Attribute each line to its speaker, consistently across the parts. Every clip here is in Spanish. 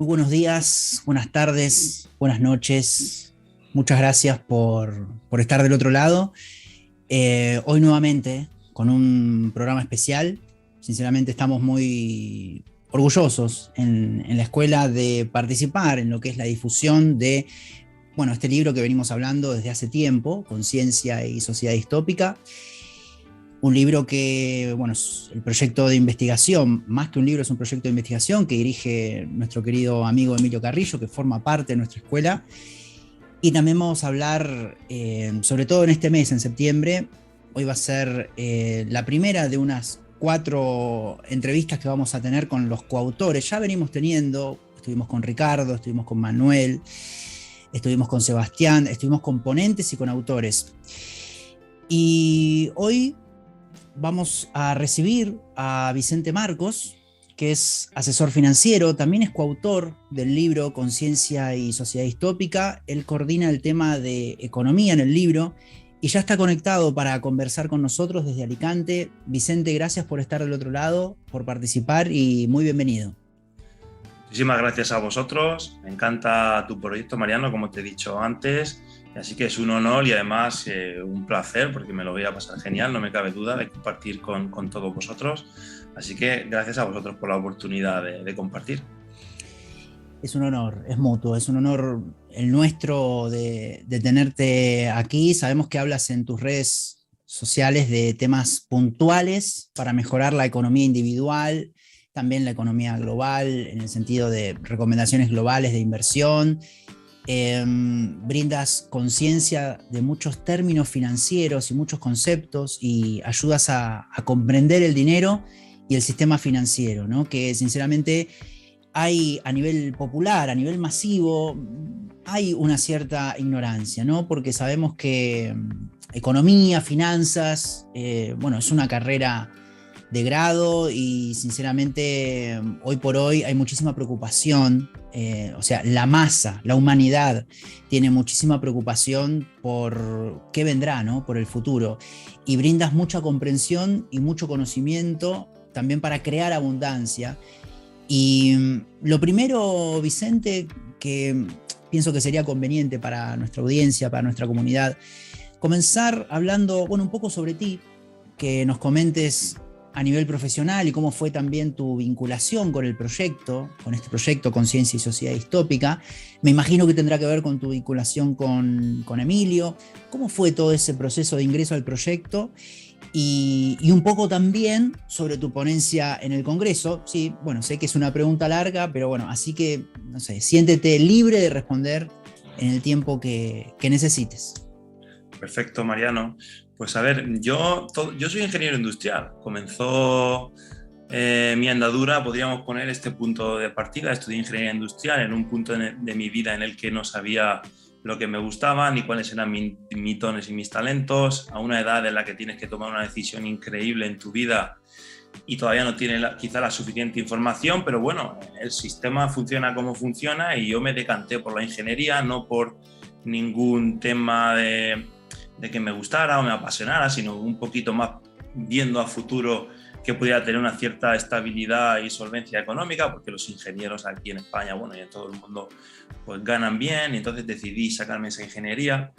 Speaker 1: Muy buenos días, buenas tardes, buenas noches. Muchas gracias por estar del otro lado. Hoy nuevamente con un programa especial. Sinceramente estamos muy orgullosos en la escuela de participar en lo que es la difusión de, bueno, este libro que venimos hablando desde hace tiempo, Conciencia y Sociedad Distópica. Un libro que, bueno, es el proyecto de investigación, más que un libro, es un proyecto de investigación que dirige nuestro querido amigo Emilio Carrillo, que forma parte de nuestra escuela. Y también vamos a hablar, sobre todo en este mes, en septiembre. Hoy va a ser la primera de unas 4 entrevistas que vamos a tener con los coautores. Ya venimos teniendo, estuvimos con Ricardo, estuvimos con Manuel, estuvimos con Sebastián, estuvimos con ponentes y con autores. Y hoy vamos a recibir a Vicente Marcos, que es asesor financiero, también es coautor del libro Conciencia y Sociedad Distópica. Él coordina el tema de economía en el libro y ya está conectado para conversar con nosotros desde Alicante. Vicente, gracias por estar del otro lado, por participar y muy bienvenido.
Speaker 2: Muchísimas gracias a vosotros. Me encanta tu proyecto, Mariano, como te he dicho antes. Así que es un honor y además un placer, porque me lo voy a pasar genial, no me cabe duda de compartir con todos vosotros. Así que gracias a vosotros por la oportunidad de compartir.
Speaker 1: Es un honor, es mutuo, es un honor el nuestro de tenerte aquí. Sabemos que hablas en tus redes sociales de temas puntuales para mejorar la economía individual, también la economía global, en el sentido de recomendaciones globales de inversión. Brindas conciencia de muchos términos financieros y muchos conceptos y ayudas a comprender el dinero y el sistema financiero, ¿no? Que sinceramente hay a nivel popular, a nivel masivo, hay una cierta ignorancia, ¿no? Porque sabemos que economía, finanzas, bueno, es una carrera de grado y sinceramente hoy por hoy hay muchísima preocupación, o sea, la masa, la humanidad tiene muchísima preocupación por qué vendrá, ¿no? Por el futuro, y brindas mucha comprensión y mucho conocimiento también para crear abundancia. Y lo primero, Vicente, que pienso que sería conveniente para nuestra audiencia, para nuestra comunidad, comenzar hablando, bueno, un poco sobre ti, que nos comentes a nivel profesional y cómo fue también tu vinculación con el proyecto, con este proyecto Conciencia y Sociedad Distópica. Me imagino que tendrá que ver con tu vinculación con Emilio. ¿Cómo fue todo ese proceso de ingreso al proyecto? Y un poco también sobre tu ponencia en el Congreso. Sí, bueno, sé que es una pregunta larga, pero bueno, así que, no sé, siéntete libre de responder en el tiempo que necesites.
Speaker 2: Perfecto, Mariano. Pues a ver, yo soy ingeniero industrial. Comenzó mi andadura, podríamos poner este punto de partida. Estudié ingeniería industrial en un punto de mi vida en el que no sabía lo que me gustaba ni cuáles eran mis dones y mis talentos, a una edad en la que tienes que tomar una decisión increíble en tu vida y todavía no tienes quizá la suficiente información, pero bueno, el sistema funciona como funciona y yo me decanté por la ingeniería, no por ningún tema de que me gustara o me apasionara, sino un poquito más viendo a futuro que pudiera tener una cierta estabilidad y solvencia económica, porque los ingenieros aquí en España, bueno, y en todo el mundo, pues ganan bien, y entonces decidí sacarme esa ingeniería.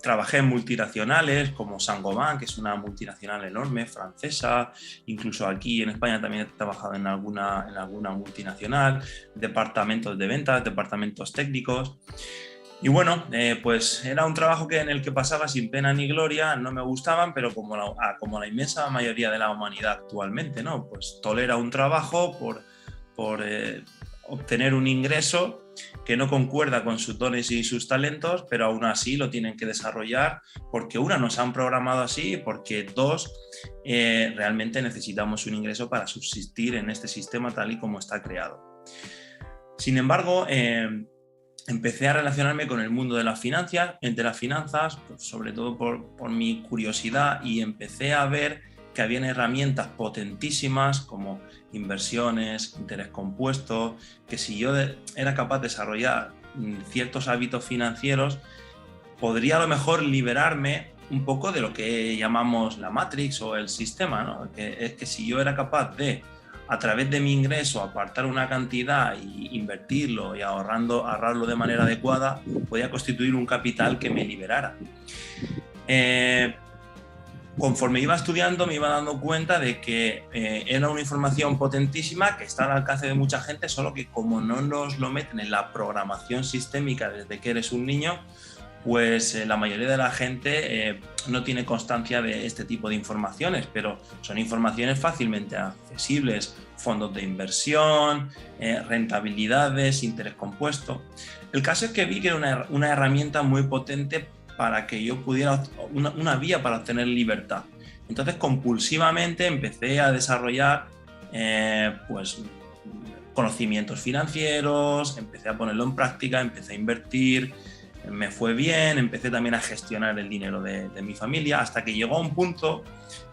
Speaker 2: Trabajé en multinacionales como Saint-Gobain, que es una multinacional enorme, francesa. Incluso aquí en España también he trabajado en alguna multinacional, departamentos de ventas, departamentos técnicos. Y bueno, pues era un trabajo en el que pasaba sin pena ni gloria, no me gustaban, pero como la inmensa mayoría de la humanidad actualmente, ¿no? Pues tolera un trabajo por obtener un ingreso que no concuerda con sus dones y sus talentos, pero aún así lo tienen que desarrollar porque una, nos han programado así, porque dos, realmente necesitamos un ingreso para subsistir en este sistema tal y como está creado. Sin embargo, empecé a relacionarme con el mundo de las finanzas, pues sobre todo por mi curiosidad, y empecé a ver que habían herramientas potentísimas como inversiones, interés compuesto, que si yo era capaz de desarrollar ciertos hábitos financieros, podría a lo mejor liberarme un poco de lo que llamamos la Matrix o el sistema, ¿no? Que es que si yo era capaz de a través de mi ingreso, apartar una cantidad y invertirlo y ahorrarlo de manera adecuada, podía constituir un capital que me liberara. Conforme iba estudiando me iba dando cuenta de que era una información potentísima que está al alcance de mucha gente, solo que como no nos lo meten en la programación sistémica desde que eres un niño, pues la mayoría de la gente no tiene constancia de este tipo de informaciones, pero son informaciones fácilmente accesibles: fondos de inversión, rentabilidades, interés compuesto. El caso es que vi que era una herramienta muy potente para que yo pudiera, una vía para obtener libertad. Entonces compulsivamente empecé a desarrollar pues conocimientos financieros, empecé a ponerlo en práctica, empecé a invertir, me fue bien, empecé también a gestionar el dinero de mi familia, hasta que llegó a un punto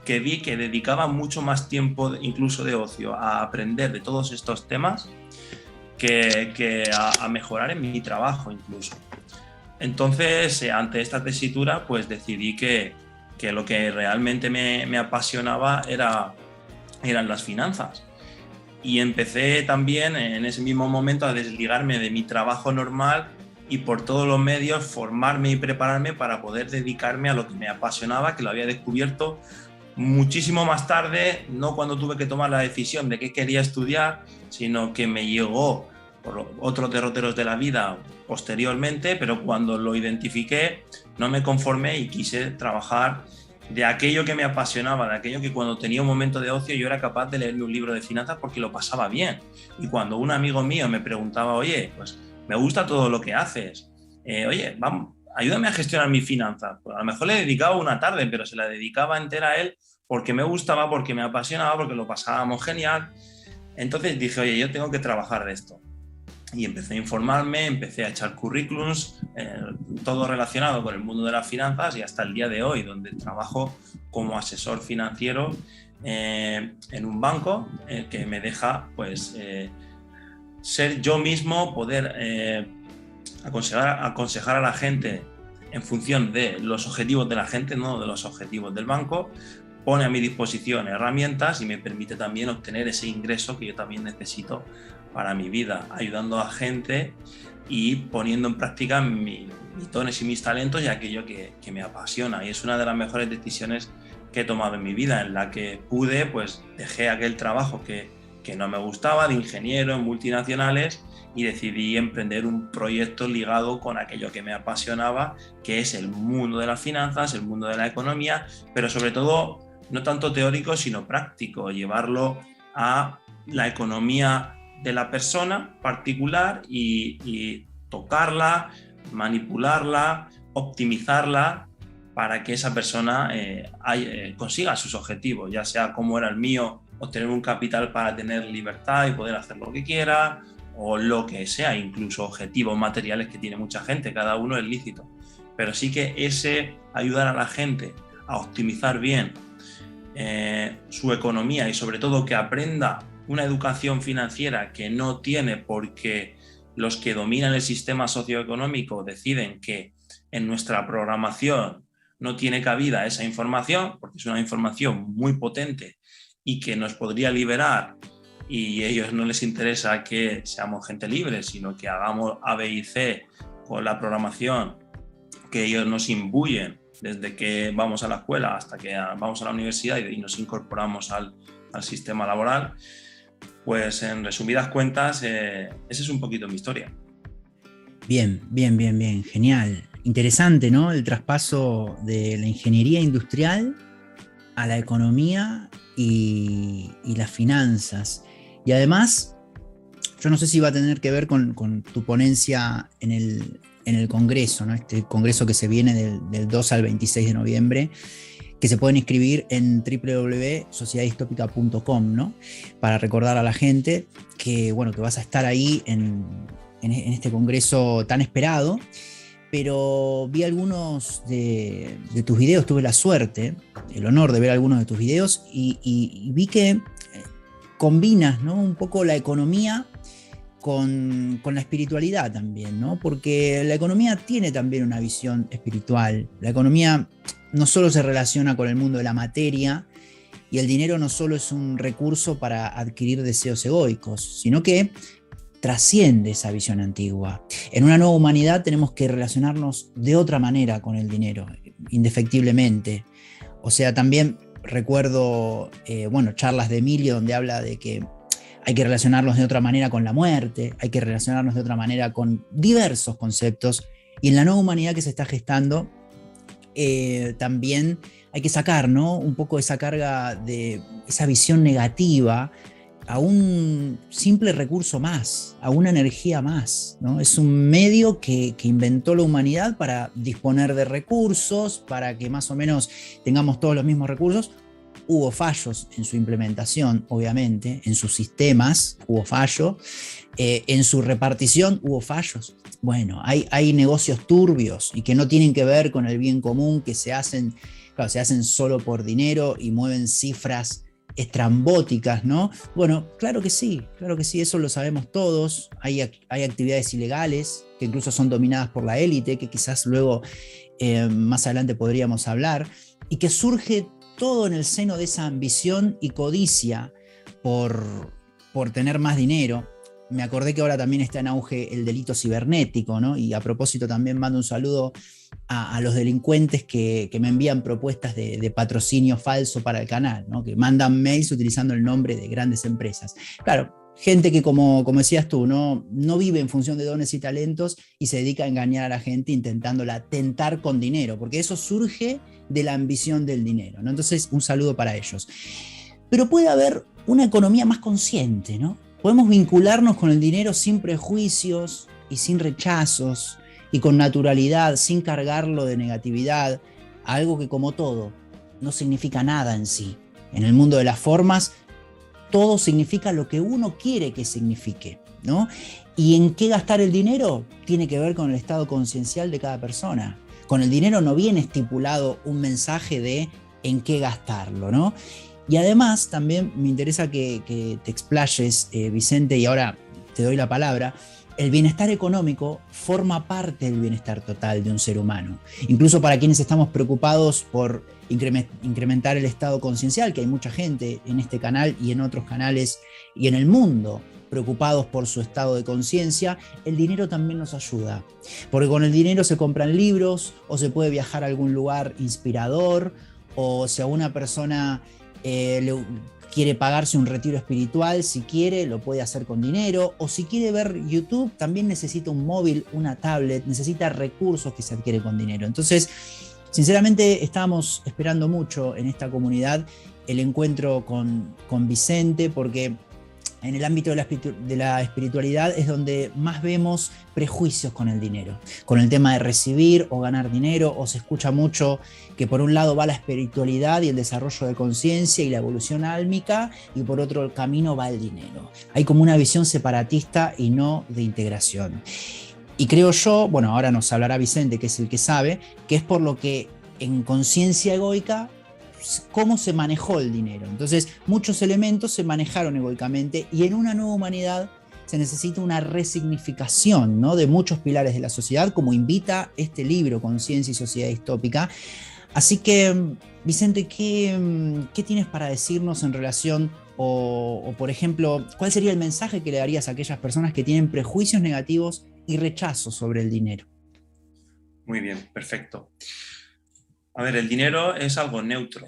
Speaker 2: que vi que dedicaba mucho más tiempo, incluso de ocio, a aprender de todos estos temas que a mejorar en mi trabajo incluso. Entonces, ante esta tesitura, pues decidí que lo que realmente me apasionaba eran las finanzas. Y empecé también en ese mismo momento a desligarme de mi trabajo normal y por todos los medios formarme y prepararme para poder dedicarme a lo que me apasionaba, que lo había descubierto muchísimo más tarde, no cuando tuve que tomar la decisión de qué quería estudiar, sino que me llegó por otros derroteros de la vida posteriormente, pero cuando lo identifiqué no me conformé y quise trabajar de aquello que me apasionaba, de aquello que cuando tenía un momento de ocio yo era capaz de leerme un libro de finanzas porque lo pasaba bien. Y cuando un amigo mío me preguntaba, oye, pues me gusta todo lo que haces, oye, vamos, ayúdame a gestionar mis finanzas. Pues a lo mejor le dedicaba una tarde, pero se la dedicaba entera a él porque me gustaba, porque me apasionaba, porque lo pasábamos genial. Entonces dije, oye, yo tengo que trabajar de esto. Y empecé a informarme, empecé a echar currículums, todo relacionado con el mundo de las finanzas, y hasta el día de hoy, donde trabajo como asesor financiero en un banco que me deja pues, ser yo mismo, poder aconsejar a la gente en función de los objetivos de la gente, no de los objetivos del banco. Pone a mi disposición herramientas y me permite también obtener ese ingreso que yo también necesito para mi vida, ayudando a gente y poniendo en práctica mis dones y mis talentos y aquello que me apasiona. Y es una de las mejores decisiones que he tomado en mi vida, en la que pude, pues dejé aquel trabajo que no me gustaba, de ingeniero en multinacionales, y decidí emprender un proyecto ligado con aquello que me apasionaba, que es el mundo de las finanzas, el mundo de la economía, pero sobre todo no tanto teórico sino práctico, llevarlo a la economía de la persona particular y tocarla, manipularla, optimizarla para que esa persona consiga sus objetivos, ya sea como era el mío, obtener un capital para tener libertad y poder hacer lo que quiera, o lo que sea, incluso objetivos materiales que tiene mucha gente, cada uno es lícito. Pero sí que ese ayudar a la gente a optimizar bien su economía y sobre todo que aprenda una educación financiera que no tiene, porque los que dominan el sistema socioeconómico deciden que en nuestra programación no tiene cabida esa información, porque es una información muy potente y que nos podría liberar, y a ellos no les interesa que seamos gente libre, sino que hagamos A, B y C con la programación que ellos nos imbuyen desde que vamos a la escuela hasta que vamos a la universidad y nos incorporamos al sistema laboral. Pues en resumidas cuentas, esa es un poquito mi historia.
Speaker 1: Bien, genial. Interesante, ¿no? El traspaso de la ingeniería industrial a la economía y las finanzas. Y además, yo no sé si va a tener que ver con tu ponencia en el Congreso, ¿no? Este Congreso que se viene del 2 al 26 de noviembre, que se pueden inscribir en www.sociedadistópica.com, ¿no? Para recordar a la gente que, bueno, que vas a estar ahí en este congreso tan esperado. Pero vi algunos de tus videos, tuve la suerte, el honor de ver algunos de tus videos y vi que combinas, ¿no? Un poco la economía con la espiritualidad también, ¿no? Porque la economía tiene también una visión espiritual. La economía no solo se relaciona con el mundo de la materia Y el dinero no solo es un recurso para adquirir deseos egoicos, sino que trasciende esa visión antigua. En una nueva humanidad tenemos que relacionarnos de otra manera con el dinero, indefectiblemente. O sea, también recuerdo, charlas de Emilio donde habla de que hay que relacionarnos de otra manera con la muerte, hay que relacionarnos de otra manera con diversos conceptos. Y en la nueva humanidad que se está gestando, también hay que sacar, ¿no?, un poco esa carga de esa visión negativa a un simple recurso más, a una energía más, ¿no? Es un medio que inventó la humanidad para disponer de recursos, para que más o menos tengamos todos los mismos recursos. Hubo fallos en su implementación, obviamente, en sus sistemas hubo fallo, en su repartición hubo fallos. Bueno, hay negocios turbios y que no tienen que ver con el bien común, que se hacen solo por dinero y mueven cifras estrambóticas, ¿no? Bueno, claro que sí, eso lo sabemos todos. Hay actividades ilegales que incluso son dominadas por la élite, que quizás luego más adelante podríamos hablar, y que surge todo en el seno de esa ambición y codicia por tener más dinero. Me acordé que ahora también está en auge el delito cibernético, ¿no? Y a propósito también mando un saludo a los delincuentes que me envían propuestas de patrocinio falso para el canal, ¿no? Que mandan mails utilizando el nombre de grandes empresas. Claro, gente que como decías tú, no vive en función de dones y talentos y se dedica a engañar a la gente intentándola tentar con dinero, porque eso surge de la ambición del dinero, ¿no? Entonces, un saludo para ellos. Pero puede haber una economía más consciente, ¿no? Podemos vincularnos con el dinero sin prejuicios y sin rechazos, y con naturalidad, sin cargarlo de negatividad, algo que, como todo, no significa nada en sí. En el mundo de las formas, todo significa lo que uno quiere que signifique, ¿no? ¿Y en qué gastar el dinero? Tiene que ver con el estado conciencial de cada persona. Con el dinero no viene estipulado un mensaje de en qué gastarlo, ¿no? Y además también me interesa que te explayes, Vicente, y ahora te doy la palabra. El bienestar económico forma parte del bienestar total de un ser humano. Incluso para quienes estamos preocupados por incrementar el estado conciencial, que hay mucha gente en este canal y en otros canales y en el mundo preocupados por su estado de conciencia, el dinero también nos ayuda. Porque con el dinero se compran libros, o se puede viajar a algún lugar inspirador, o si a una persona quiere pagarse un retiro espiritual, si quiere, lo puede hacer con dinero, o si quiere ver YouTube, también necesita un móvil, una tablet, necesita recursos que se adquieren con dinero. Entonces, sinceramente, estábamos esperando mucho en esta comunidad el encuentro con Vicente, porque en el ámbito de la espiritualidad es donde más vemos prejuicios con el dinero, con el tema de recibir o ganar dinero, o se escucha mucho que por un lado va la espiritualidad y el desarrollo de conciencia y la evolución álmica, y por otro camino va el dinero. Hay como una visión separatista y no de integración. Y creo yo, bueno, ahora nos hablará Vicente, que es el que sabe, que es por lo que en conciencia egoica cómo se manejó el dinero. Entonces, muchos elementos se manejaron egoicamente, y en una nueva humanidad se necesita una resignificación, ¿no?, de muchos pilares de la sociedad, como invita este libro, Conciencia y Sociedad Distópica. Así que, Vicente, ¿qué tienes para decirnos en relación, o por ejemplo, cuál sería el mensaje que le darías a aquellas personas que tienen prejuicios negativos y rechazo sobre el dinero?
Speaker 2: Muy bien, perfecto. A ver, el dinero es algo neutro,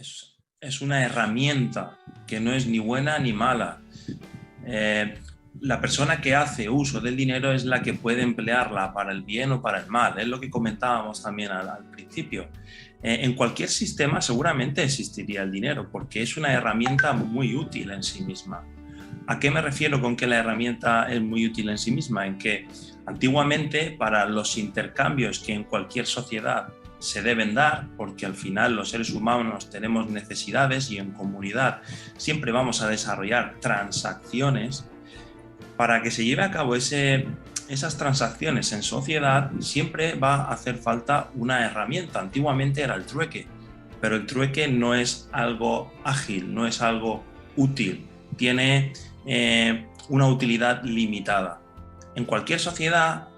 Speaker 2: es una herramienta que no es ni buena ni mala. La persona que hace uso del dinero es la que puede emplearla para el bien o para el mal. Es lo que comentábamos también al principio. En cualquier sistema seguramente existiría el dinero, porque es una herramienta muy útil en sí misma. ¿A qué me refiero con que la herramienta es muy útil en sí misma? En que antiguamente, para los intercambios que en cualquier sociedad se deben dar, porque al final los seres humanos tenemos necesidades y en comunidad siempre vamos a desarrollar transacciones, para que se lleve a cabo esas transacciones en sociedad siempre va a hacer falta una herramienta. Antiguamente era el trueque, pero el trueque no es algo ágil, no es algo útil, tiene una utilidad limitada. En cualquier sociedad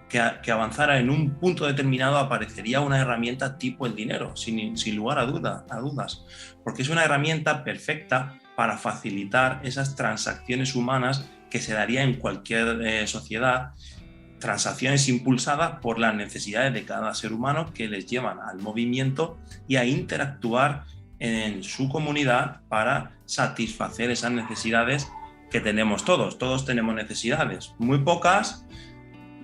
Speaker 2: que avanzara en un punto determinado aparecería una herramienta tipo el dinero, sin lugar a dudas, porque es una herramienta perfecta para facilitar esas transacciones humanas que se daría en cualquier sociedad, transacciones impulsadas por las necesidades de cada ser humano que les llevan al movimiento y a interactuar en su comunidad para satisfacer esas necesidades que tenemos todos. Todos tenemos necesidades, muy pocas,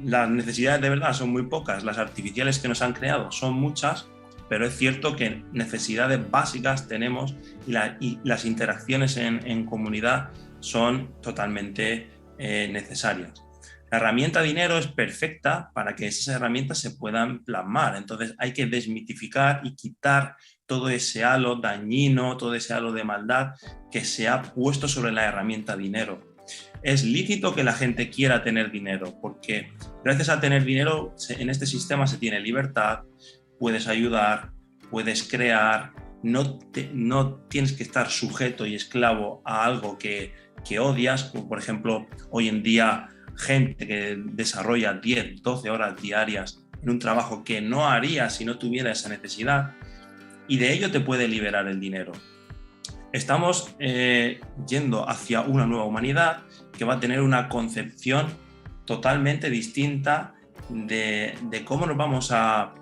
Speaker 2: las necesidades de verdad son muy pocas, las artificiales que nos han creado son muchas, pero es cierto que necesidades básicas tenemos y las interacciones en comunidad son totalmente necesarias. La herramienta dinero es perfecta para que esas herramientas se puedan plasmar, entonces hay que desmitificar y quitar todo ese halo dañino, todo ese halo de maldad que se ha puesto sobre la herramienta dinero. Es lícito que la gente quiera tener dinero, porque gracias a tener dinero en este sistema se tiene libertad, puedes ayudar, puedes crear, no tienes que estar sujeto y esclavo a algo que odias, como por ejemplo hoy en día gente que desarrolla 10, 12 horas diarias en un trabajo que no haría si no tuviera esa necesidad, y de ello te puede liberar el dinero. Estamos yendo hacia una nueva humanidad que va a tener una concepción totalmente distinta de cómo nos vamos a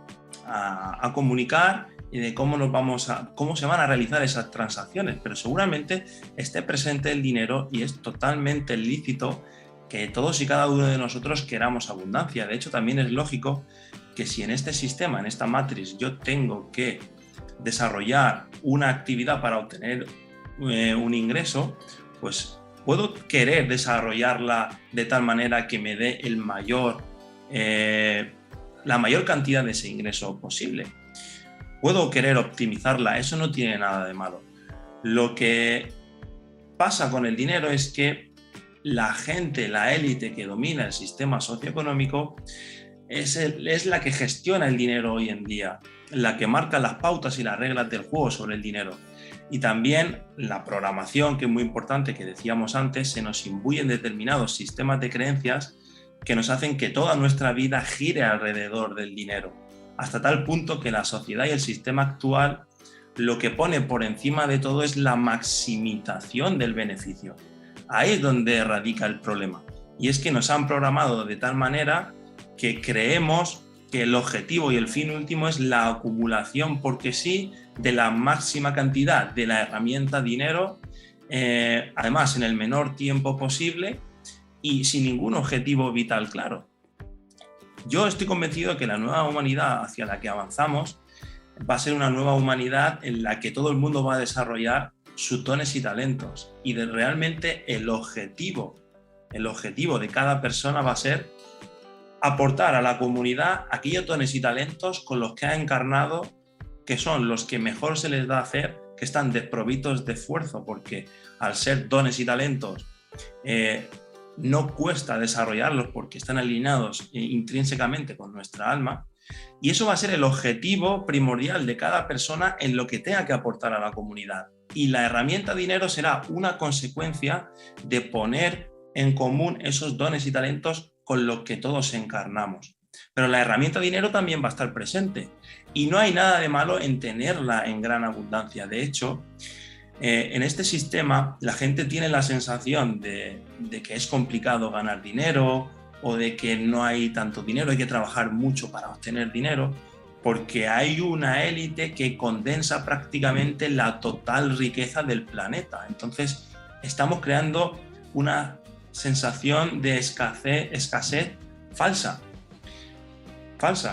Speaker 2: comunicar y de cómo se van a realizar esas transacciones, pero seguramente esté presente el dinero y es totalmente lícito que todos y cada uno de nosotros queramos abundancia. De hecho, también es lógico que si en este sistema, en esta matriz, yo tengo que desarrollar una actividad para obtener un ingreso, pues puedo querer desarrollarla de tal manera que me dé la mayor cantidad de ese ingreso posible. Puedo querer optimizarla, eso no tiene nada de malo. Lo que pasa con el dinero es que la gente, la élite que domina el sistema socioeconómico es la que gestiona el dinero hoy en día, la que marca las pautas y las reglas del juego sobre el dinero. Y también la programación, que es muy importante, que decíamos antes, se nos imbuyen determinados sistemas de creencias que nos hacen que toda nuestra vida gire alrededor del dinero, hasta tal punto que la sociedad y el sistema actual lo que pone por encima de todo es la maximización del beneficio. Ahí es donde radica el problema. Y es que nos han programado de tal manera que creemos que el objetivo y el fin último es la acumulación, porque sí, de la máxima cantidad de la herramienta dinero, además en el menor tiempo posible y sin ningún objetivo vital claro. Yo estoy convencido que la nueva humanidad hacia la que avanzamos va a ser una nueva humanidad en la que todo el mundo va a desarrollar sus dones y talentos, y realmente el objetivo de cada persona va a ser aportar a la comunidad aquellos dones y talentos con los que ha encarnado, que son los que mejor se les da hacer, que están desprovistos de esfuerzo, porque al ser dones y talentos no cuesta desarrollarlos porque están alineados intrínsecamente con nuestra alma, y eso va a ser el objetivo primordial de cada persona en lo que tenga que aportar a la comunidad. Y la herramienta dinero será una consecuencia de poner en común esos dones y talentos con los que todos encarnamos. Pero la herramienta dinero también va a estar presente y no hay nada de malo en tenerla en gran abundancia. De hecho, en este sistema la gente tiene la sensación de que es complicado ganar dinero o de que no hay tanto dinero, hay que trabajar mucho para obtener dinero, porque hay una élite que condensa prácticamente la total riqueza del planeta. Entonces estamos creando una sensación de escasez falsa.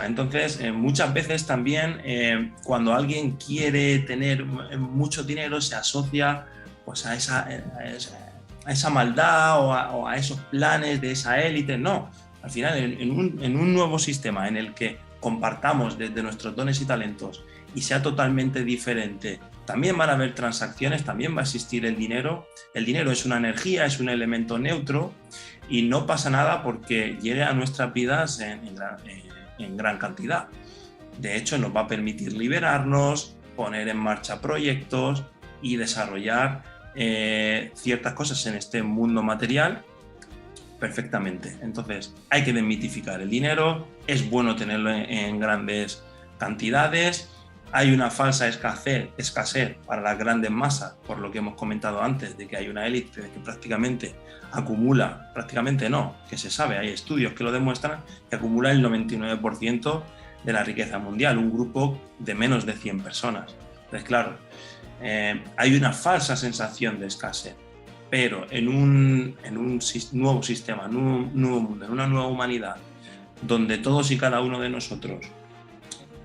Speaker 2: Entonces muchas veces también cuando alguien quiere tener mucho dinero se asocia pues a esa maldad o a esos planes de esa élite. No, al final en un nuevo sistema en el que compartamos desde nuestros dones y talentos y sea totalmente diferente, también van a haber transacciones, también va a existir el dinero. El dinero es una energía, es un elemento neutro y no pasa nada porque llegue a nuestras vidas en gran cantidad. De hecho, nos va a permitir liberarnos, poner en marcha proyectos y desarrollar ciertas cosas en este mundo material perfectamente. Entonces, hay que desmitificar el dinero, es bueno tenerlo en grandes cantidades. Hay una falsa escasez para las grandes masas, por lo que hemos comentado antes, de que hay una élite que prácticamente acumula, prácticamente no, que se sabe, hay estudios que lo demuestran, que acumula el 99% de la riqueza mundial, un grupo de menos de 100 personas. Entonces, claro, hay una falsa sensación de escasez, pero en un nuevo sistema, en un nuevo mundo, en una nueva humanidad, donde todos y cada uno de nosotros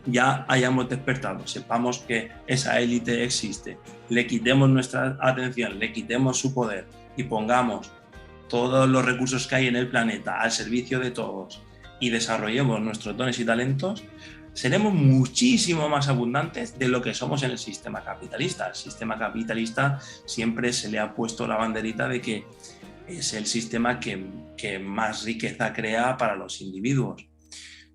Speaker 2: ya hayamos despertado, sepamos que esa élite existe, le quitemos nuestra atención, le quitemos su poder y pongamos todos los recursos que hay en el planeta al servicio de todos y desarrollemos nuestros dones y talentos, seremos muchísimo más abundantes de lo que somos en el sistema capitalista. El sistema capitalista siempre se le ha puesto la banderita de que es el sistema que más riqueza crea para los individuos.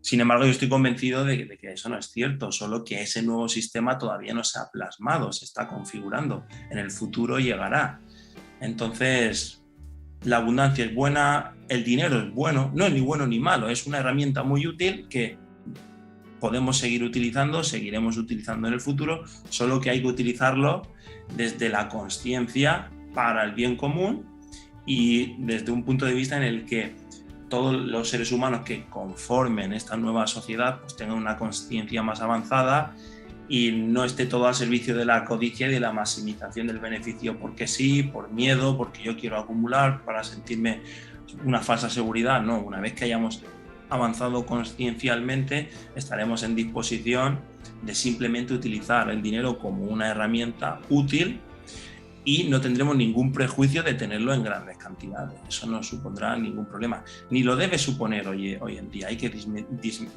Speaker 2: Sin embargo, yo estoy convencido de que eso no es cierto, solo que ese nuevo sistema todavía no se ha plasmado, se está configurando. En el futuro llegará. Entonces, la abundancia es buena, el dinero es bueno, no es ni bueno ni malo, es una herramienta muy útil que podemos seguir utilizando, seguiremos utilizando en el futuro, solo que hay que utilizarlo desde la consciencia para el bien común y desde un punto de vista en el que todos los seres humanos que conformen esta nueva sociedad pues tengan una consciencia más avanzada y no esté todo al servicio de la codicia y de la maximización del beneficio porque sí, por miedo, porque yo quiero acumular para sentirme una falsa seguridad. No, una vez que hayamos avanzado consciencialmente, estaremos en disposición de simplemente utilizar el dinero como una herramienta útil y no tendremos ningún prejuicio de tenerlo en grandes cantidades. Eso no supondrá ningún problema, ni lo debe suponer hoy en día. Hay que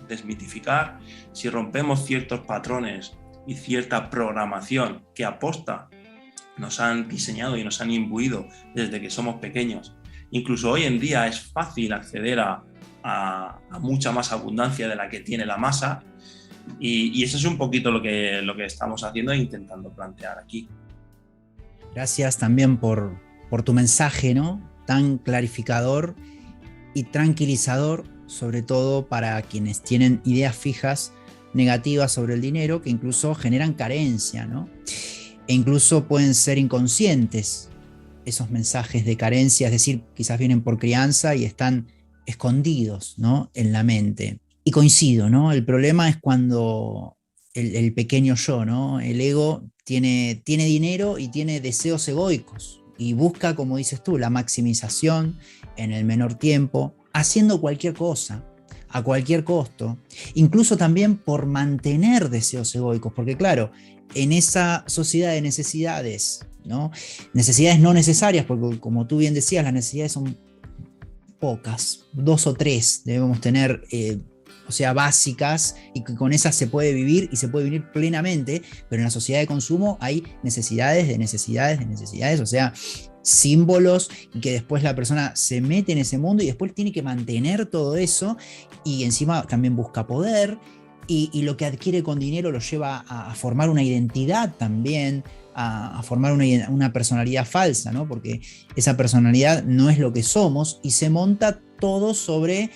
Speaker 2: desmitificar. Si rompemos ciertos patrones y cierta programación que aposta nos han diseñado y nos han imbuido desde que somos pequeños, incluso hoy en día es fácil acceder a mucha más abundancia de la que tiene la masa, y eso es un poquito lo que estamos haciendo e intentando plantear aquí.
Speaker 1: Gracias también por tu mensaje, ¿no? Tan clarificador y tranquilizador, sobre todo para quienes tienen ideas fijas negativas sobre el dinero, que incluso generan carencia, ¿no? E incluso pueden ser inconscientes esos mensajes de carencia, es decir, quizás vienen por crianza y están escondidos, ¿no?, en la mente. Y coincido, ¿no? El problema es cuando el pequeño yo, ¿no? El ego tiene dinero y tiene deseos egoicos y busca, como dices tú, la maximización en el menor tiempo, haciendo cualquier cosa, a cualquier costo, incluso también por mantener deseos egoicos, porque claro, en esa sociedad de necesidades, ¿no? Necesidades no necesarias, porque como tú bien decías, las necesidades son pocas, 2 o 3 debemos tener, o sea, básicas, y que con esas se puede vivir y se puede vivir plenamente, pero en la sociedad de consumo hay necesidades de necesidades de necesidades, o sea, símbolos, y que después la persona se mete en ese mundo y después tiene que mantener todo eso, y encima también busca poder, y lo que adquiere con dinero lo lleva a formar una identidad también, a formar una personalidad falsa, ¿no? Porque esa personalidad no es lo que somos y se monta todo sobre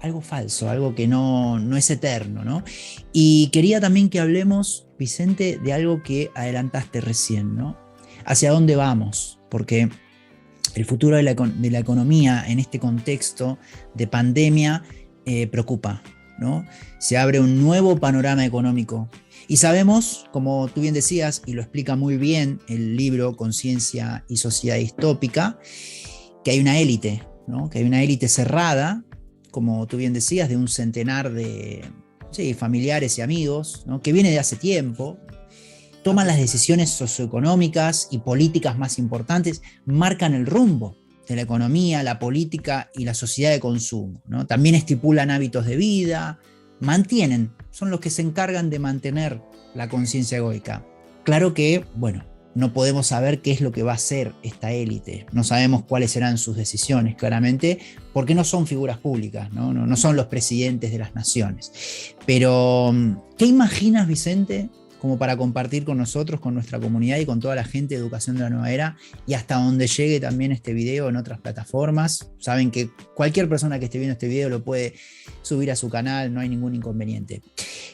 Speaker 1: algo falso, algo que no es eterno, ¿no? Y quería también que hablemos, Vicente, de algo que adelantaste recién, ¿no? ¿Hacia dónde vamos? Porque el futuro de la economía en este contexto de pandemia preocupa, ¿no? Se abre un nuevo panorama económico. Y sabemos, como tú bien decías, y lo explica muy bien el libro Conciencia y Sociedad Distópica, que hay una élite, ¿no? Que hay una élite cerrada, como tú bien decías, de un centenar de familiares y amigos, ¿no? Que viene de hace tiempo, toman las decisiones socioeconómicas y políticas más importantes, marcan el rumbo de la economía, la política y la sociedad de consumo, ¿no? También estipulan hábitos de vida, son los que se encargan de mantener la conciencia egoica. Claro que, bueno, no podemos saber qué es lo que va a hacer esta élite, no sabemos cuáles serán sus decisiones, claramente, porque no son figuras públicas, no son los presidentes de las naciones. Pero, ¿qué imaginas, Vicente, como para compartir con nosotros, con nuestra comunidad y con toda la gente de Educación de la Nueva Era, y hasta donde llegue también este video en otras plataformas. Saben que cualquier persona que esté viendo este video lo puede subir a su canal, no hay ningún inconveniente.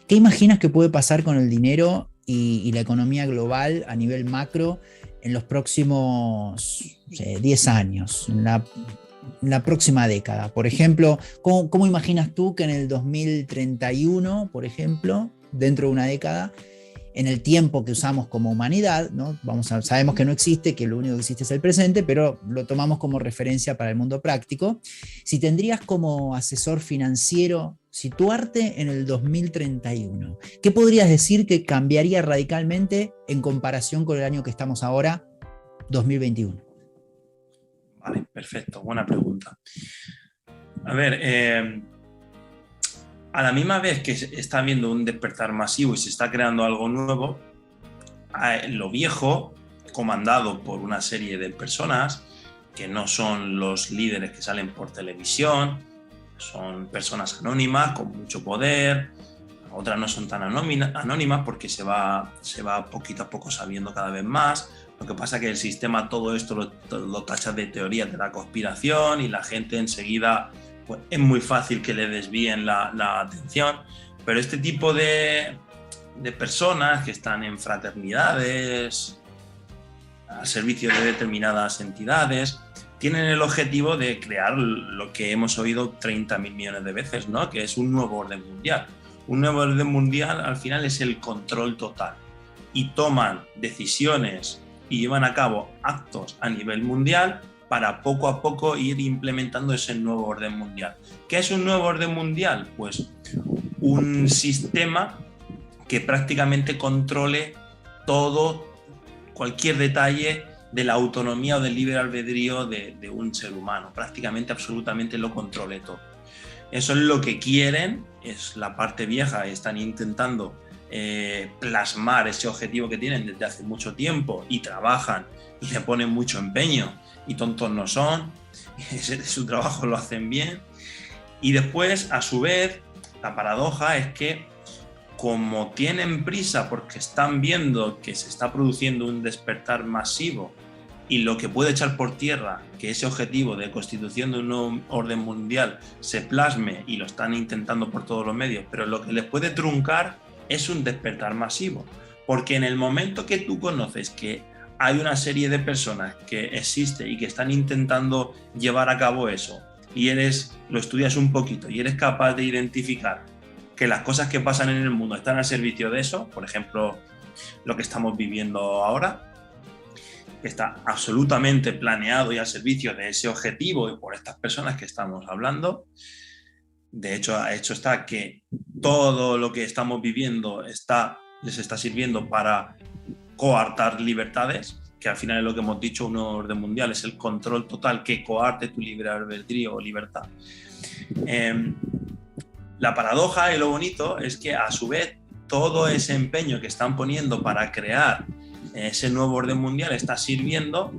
Speaker 1: ¿Qué imaginas que puede pasar con el dinero y la economía global a nivel macro en los próximos 10 años, en la próxima década? Por ejemplo, ¿cómo imaginas tú que en el 2031, por ejemplo, dentro de una década, en el tiempo que usamos como humanidad, ¿no? Sabemos que no existe, que lo único que existe es el presente, pero lo tomamos como referencia para el mundo práctico. Si tendrías como asesor financiero situarte en el 2031, ¿qué podrías decir que cambiaría radicalmente en comparación con el año que estamos ahora, 2021?
Speaker 2: Vale, perfecto, buena pregunta. A ver, a la misma vez que está habiendo un despertar masivo y se está creando algo nuevo, lo viejo, comandado por una serie de personas que no son los líderes que salen por televisión, son personas anónimas con mucho poder, otras no son tan anónimas porque se va poquito a poco sabiendo cada vez más. Lo que pasa es que el sistema todo esto lo tacha de teorías de la conspiración y la gente enseguida, pues, es muy fácil que le desvíen la atención, pero este tipo de personas que están en fraternidades, al servicio de determinadas entidades, tienen el objetivo de crear lo que hemos oído 30.000 millones de veces, ¿no? Que es un nuevo orden mundial. Un nuevo orden mundial al final es el control total y toman decisiones y llevan a cabo actos a nivel mundial para poco a poco ir implementando ese nuevo orden mundial. ¿Qué es un nuevo orden mundial? Pues un sistema que prácticamente controle todo, cualquier detalle de la autonomía o del libre albedrío de un ser humano. Prácticamente, absolutamente lo controle todo. Eso es lo que quieren, es la parte vieja, están intentando plasmar ese objetivo que tienen desde hace mucho tiempo y trabajan y le ponen mucho empeño y tontos no son, su trabajo lo hacen bien. Y después, a su vez, la paradoja es que como tienen prisa porque están viendo que se está produciendo un despertar masivo y lo que puede echar por tierra que ese objetivo de constitución de un nuevo orden mundial se plasme, y lo están intentando por todos los medios, pero lo que les puede truncar es un despertar masivo, porque en el momento que tú conoces que hay una serie de personas que existe y que están intentando llevar a cabo eso, y lo estudias un poquito y eres capaz de identificar que las cosas que pasan en el mundo están al servicio de eso, por ejemplo, lo que estamos viviendo ahora, que está absolutamente planeado y al servicio de ese objetivo y por estas personas que estamos hablando. De hecho está que todo lo que estamos viviendo les está sirviendo para coartar libertades, que al final es lo que hemos dicho, un orden mundial es el control total que coarte tu libre albedrío o libertad. La paradoja y lo bonito es que a su vez todo ese empeño que están poniendo para crear ese nuevo orden mundial está sirviendo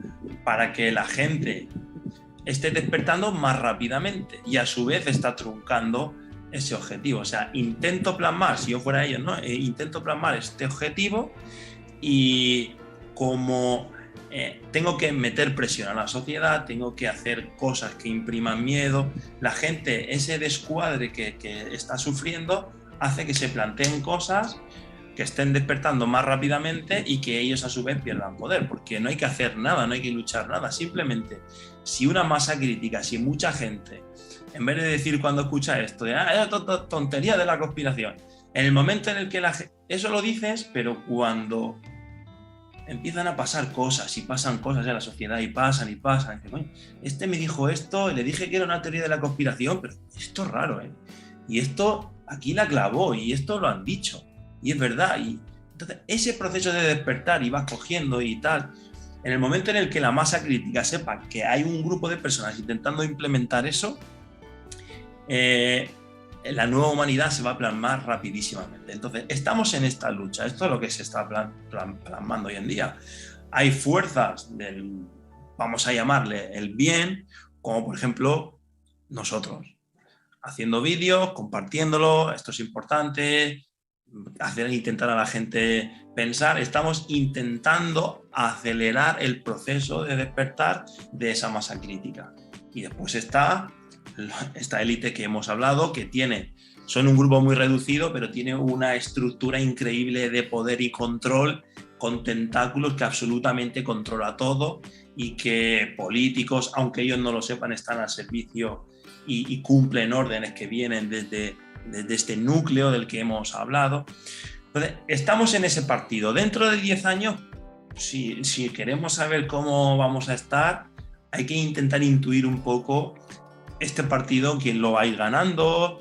Speaker 2: para que la gente esté despertando más rápidamente y a su vez está truncando ese objetivo. O sea, intento plasmar, si yo fuera ellos, ¿no? Intento plasmar este objetivo y como tengo que meter presión a la sociedad, tengo que hacer cosas que impriman miedo, la gente, ese descuadre que está sufriendo hace que se planteen cosas que estén despertando más rápidamente y que ellos a su vez pierdan poder, porque no hay que hacer nada, no hay que luchar nada, simplemente si una masa crítica, si mucha gente, en vez de decir cuando escucha esto, de tontería de la conspiración, en el momento en el que eso lo dices, pero cuando empiezan a pasar cosas y pasan cosas en la sociedad y pasan, y dicen, este me dijo esto, le dije que era una teoría de la conspiración, pero esto es raro, ¿eh? Y esto aquí la clavó y esto lo han dicho y es verdad. Y entonces ese proceso de despertar y vas cogiendo y tal, en el momento en el que la masa crítica sepa que hay un grupo de personas intentando implementar eso, la nueva humanidad se va a plasmar rapidísimamente. Entonces estamos en esta lucha, esto es lo que se está plasmando hoy en día. Hay fuerzas del, vamos a llamarle el bien, como por ejemplo nosotros, haciendo vídeos, compartiéndolo, esto es importante, intentar a la gente pensar, estamos intentando acelerar el proceso de despertar de esa masa crítica. Y después está esta élite que hemos hablado, que son un grupo muy reducido, pero tiene una estructura increíble de poder y control, con tentáculos que absolutamente controla todo, y que políticos, aunque ellos no lo sepan, están al servicio y cumplen órdenes que vienen desde este núcleo del que hemos hablado. Entonces, estamos en ese partido. Dentro de 10 años, si queremos saber cómo vamos a estar, hay que intentar intuir un poco este partido, quién lo va a ir ganando,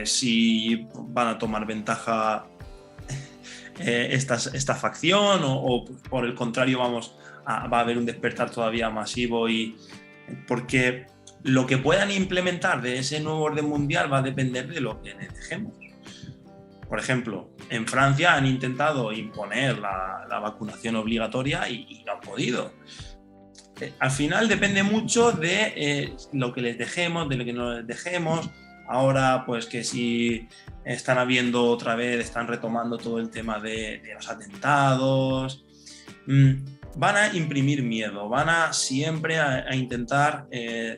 Speaker 2: si van a tomar ventaja esta facción o por el contrario va a haber un despertar todavía masivo, porque lo que puedan implementar de ese nuevo orden mundial va a depender de lo que les dejemos. Por ejemplo, en Francia han intentado imponer la vacunación obligatoria y no han podido. Al final depende mucho de lo que les dejemos, de lo que no les dejemos. Ahora, pues que si están retomando todo el tema de los atentados, van a imprimir miedo, van a siempre a intentar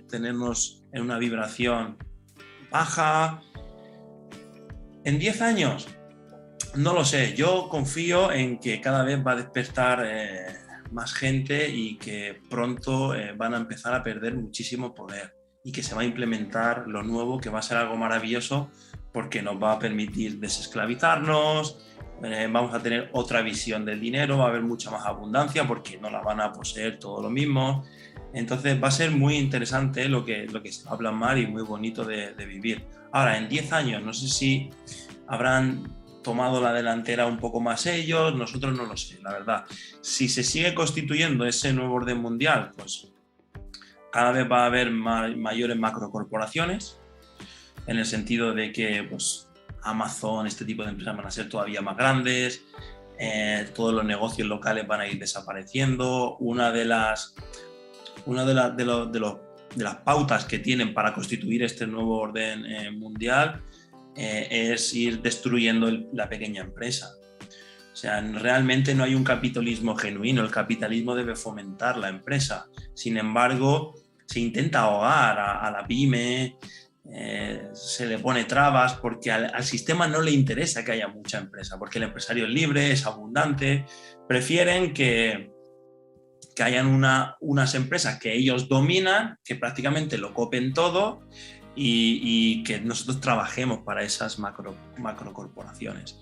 Speaker 2: tenernos en una vibración baja. En 10 años, no lo sé, yo confío en que cada vez va a despertar más gente y que pronto van a empezar a perder muchísimo poder y que se va a implementar lo nuevo, que va a ser algo maravilloso porque nos va a permitir desesclavizarnos, vamos a tener otra visión del dinero, va a haber mucha más abundancia porque no la van a poseer todo lo mismo. Entonces va a ser muy interesante lo que se va a plasmar y muy bonito de vivir. Ahora, en 10 años, no sé si habrán tomado la delantera un poco más ellos, nosotros no lo sé, la verdad. Si se sigue constituyendo ese nuevo orden mundial, pues cada vez va a haber mayores macrocorporaciones, en el sentido de que pues, Amazon, este tipo de empresas van a ser todavía más grandes, todos los negocios locales van a ir desapareciendo. Una de las pautas que tienen para constituir este nuevo orden mundial es ir destruyendo la pequeña empresa. O sea, realmente no hay un capitalismo genuino, el capitalismo debe fomentar la empresa. Sin embargo, se intenta ahogar a la pyme, se le pone trabas porque al sistema no le interesa que haya mucha empresa, porque el empresario es libre, es abundante, prefieren que hayan unas empresas que ellos dominan, que prácticamente lo copen todo y que nosotros trabajemos para esas macrocorporaciones.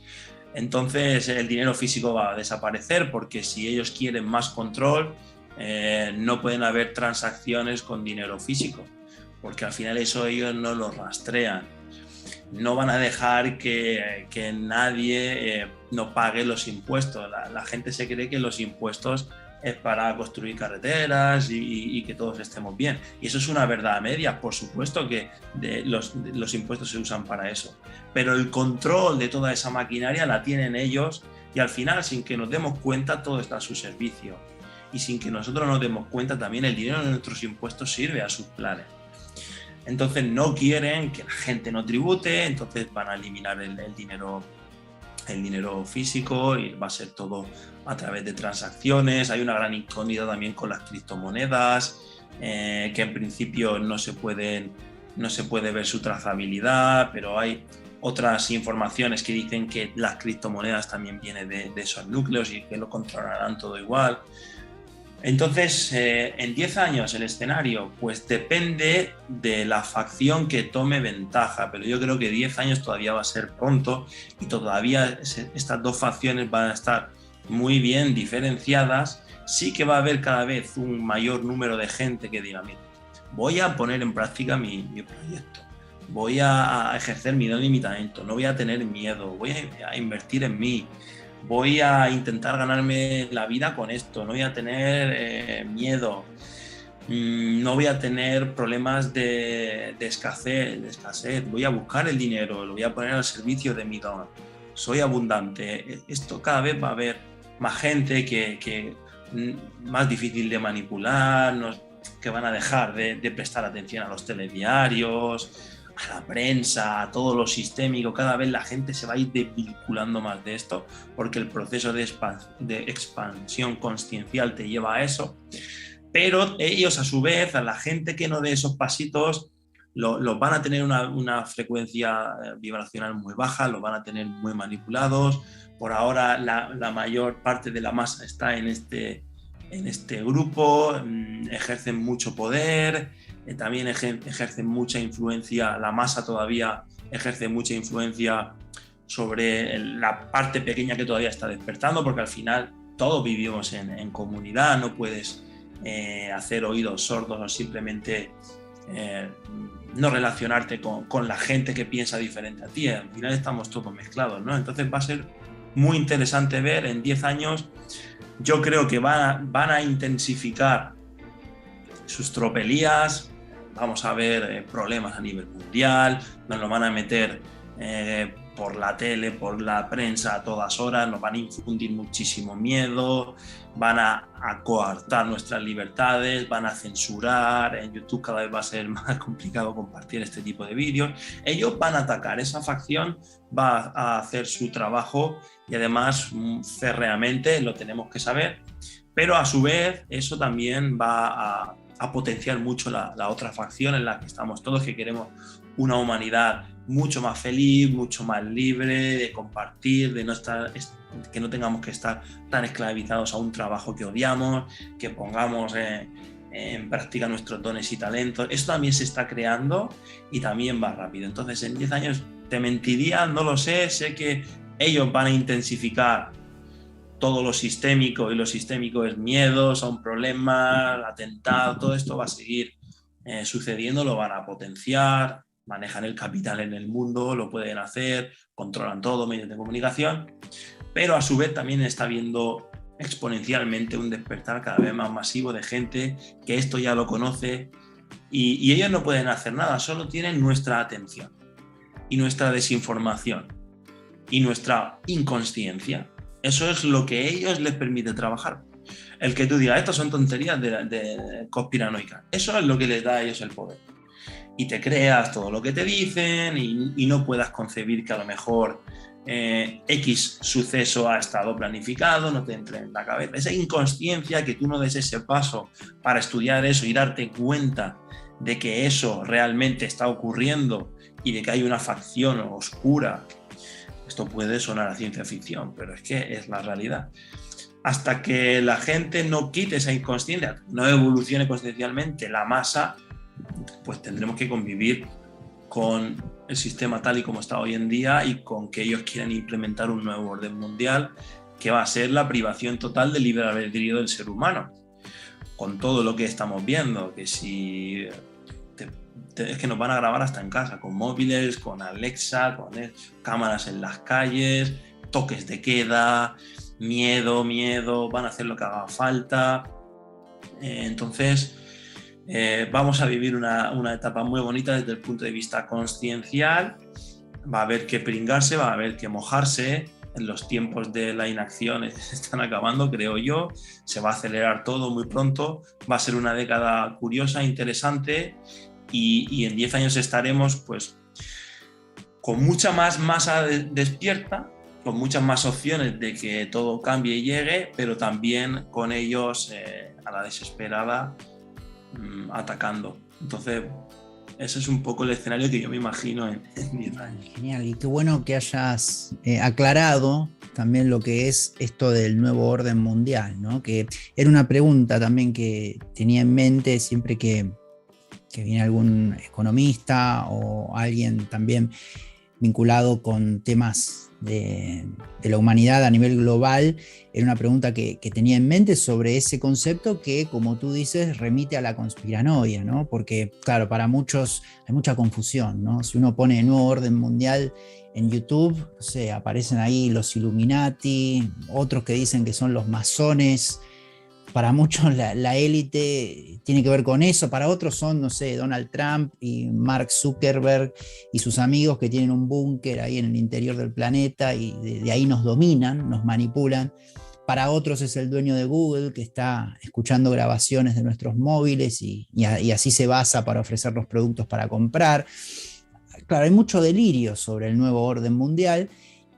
Speaker 2: Entonces el dinero físico va a desaparecer porque si ellos quieren más control, no pueden haber transacciones con dinero físico, porque al final eso ellos no lo rastrean. No van a dejar que nadie no pague los impuestos. La gente se cree que los impuestos es para construir carreteras y que todos estemos bien. Y eso es una verdad a medias, por supuesto que los impuestos se usan para eso. Pero el control de toda esa maquinaria la tienen ellos y al final, sin que nos demos cuenta, todo está a su servicio. Y sin que nosotros nos demos cuenta, también el dinero de nuestros impuestos sirve a sus planes. Entonces no quieren que la gente no tribute, entonces van a eliminar el dinero físico y va a ser todo a través de transacciones. Hay una gran incógnita también con las criptomonedas, que en principio no se puede ver su trazabilidad, pero hay otras informaciones que dicen que las criptomonedas también vienen de esos núcleos y que lo controlarán todo igual. Entonces, en 10 años el escenario, pues depende de la facción que tome ventaja, pero yo creo que 10 años todavía va a ser pronto y todavía estas dos facciones van a estar muy bien diferenciadas. Sí que va a haber cada vez un mayor número de gente que diga, mira, voy a poner en práctica mi proyecto, voy a ejercer mi don y mi talento, no voy a tener miedo, voy a invertir en mí. Voy a intentar ganarme la vida con esto, no voy a tener miedo, no voy a tener problemas de escasez, voy a buscar el dinero, lo voy a poner al servicio de mi don, soy abundante. Esto cada vez va a haber más gente que más difícil de manipular, que van a dejar de prestar atención a los telediarios, a la prensa, a todo lo sistémico, cada vez la gente se va a ir desvinculando más de esto, porque el proceso de expansión consciencial te lleva a eso. Pero ellos, a su vez, a la gente que no dé esos pasitos, los van a tener una frecuencia vibracional muy baja, los van a tener muy manipulados. Por ahora la mayor parte de la masa está en este grupo, ejercen mucho poder, también ejercen mucha influencia, la masa todavía ejerce mucha influencia sobre la parte pequeña que todavía está despertando, porque al final todos vivimos en comunidad, no puedes hacer oídos sordos o simplemente no relacionarte con la gente que piensa diferente a ti. Al final estamos todos mezclados, ¿no? Entonces va a ser muy interesante ver en 10 años. Yo creo que van a intensificar sus tropelías, vamos a ver problemas a nivel mundial, nos lo van a meter por la tele, por la prensa a todas horas, nos van a infundir muchísimo miedo, van a coartar nuestras libertades, van a censurar, en YouTube cada vez va a ser más complicado compartir este tipo de vídeos. Ellos van a atacar, esa facción va a hacer su trabajo y además férreamente, lo tenemos que saber, pero a su vez eso también va a potenciar mucho la otra facción en la que estamos todos, que queremos una humanidad mucho más feliz, mucho más libre, de compartir, de no estar, que no tengamos que estar tan esclavizados a un trabajo que odiamos, que pongamos en práctica nuestros dones y talentos. Eso también se está creando y también va rápido. Entonces, en 10 años te mentiría, no lo sé que ellos van a intensificar todo lo sistémico, y lo sistémico es miedo, son problemas, atentados, todo esto va a seguir sucediendo, lo van a potenciar, manejan el capital en el mundo, lo pueden hacer, controlan todo, medios de comunicación, pero a su vez también está habiendo exponencialmente un despertar cada vez más masivo de gente que esto ya lo conoce y ellos no pueden hacer nada, solo tienen nuestra atención y nuestra desinformación y nuestra inconsciencia. Eso es lo que a ellos les permite trabajar. El que tú digas, estas son tonterías de conspiranoicas, eso es lo que les da a ellos el poder. Y te creas todo lo que te dicen y no puedas concebir que a lo mejor X suceso ha estado planificado, no te entre en la cabeza. Esa inconsciencia, que tú no des ese paso para estudiar eso y darte cuenta de que eso realmente está ocurriendo y de que hay una facción oscura. Esto puede sonar a ciencia ficción, pero es que es la realidad. Hasta que la gente no quite esa inconsciencia, no evolucione consciencialmente la masa, pues tendremos que convivir con el sistema tal y como está hoy en día y con que ellos quieran implementar un nuevo orden mundial que va a ser la privación total del libre albedrío del ser humano. Con todo lo que estamos viendo, que si es que nos van a grabar hasta en casa, con móviles, con Alexa, con cámaras en las calles, toques de queda, miedo, van a hacer lo que haga falta. Entonces vamos a vivir una etapa muy bonita desde el punto de vista consciencial. Va a haber que pringarse, va a haber que mojarse. Los tiempos de la inacción están acabando, creo yo. Se va a acelerar todo muy pronto. Va a ser una década curiosa, interesante. Y en 10 años estaremos pues con mucha más masa despierta, con muchas más opciones de que todo cambie y llegue, pero también con ellos a la desesperada atacando. Entonces ese es un poco el escenario que yo me imagino en 10 años.
Speaker 1: Genial, y qué bueno que hayas aclarado también lo que es esto del nuevo orden mundial, ¿no? Que era una pregunta también que tenía en mente siempre que viene algún economista o alguien también vinculado con temas de la humanidad a nivel global. Era una pregunta que tenía en mente sobre ese concepto que, como tú dices, remite a la conspiranoia, ¿no? Porque, claro, para muchos hay mucha confusión, ¿no? Si uno pone nuevo orden mundial en YouTube, no sé, aparecen ahí los Illuminati, otros que dicen que son los masones. Para muchos la élite tiene que ver con eso, para otros son, no sé, Donald Trump y Mark Zuckerberg y sus amigos que tienen un búnker ahí en el interior del planeta y de ahí nos dominan, nos manipulan. Para otros es el dueño de Google que está escuchando grabaciones de nuestros móviles y así se basa para ofrecernos productos para comprar. claro, hay mucho delirio sobre el nuevo orden mundial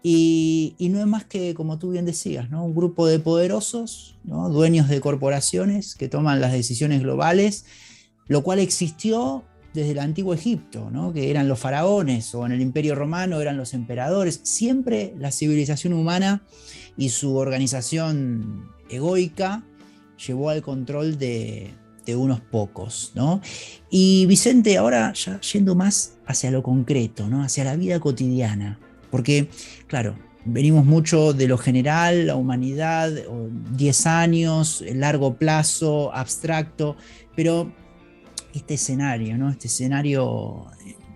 Speaker 1: y no es más que, como tú bien decías, ¿no? Un grupo de poderosos, ¿no? Dueños de corporaciones que toman las decisiones globales, lo cual existió desde el antiguo Egipto, ¿no? Que eran los faraones, o en el Imperio Romano eran los emperadores. Siempre la civilización humana y su organización egoica llevó al control de unos pocos, ¿no? Y Vicente, ahora ya yendo más hacia lo concreto, ¿no? Hacia la vida cotidiana, porque, claro, venimos mucho de lo general, la humanidad, 10 años, el largo plazo, abstracto, pero este escenario, ¿no? Este escenario,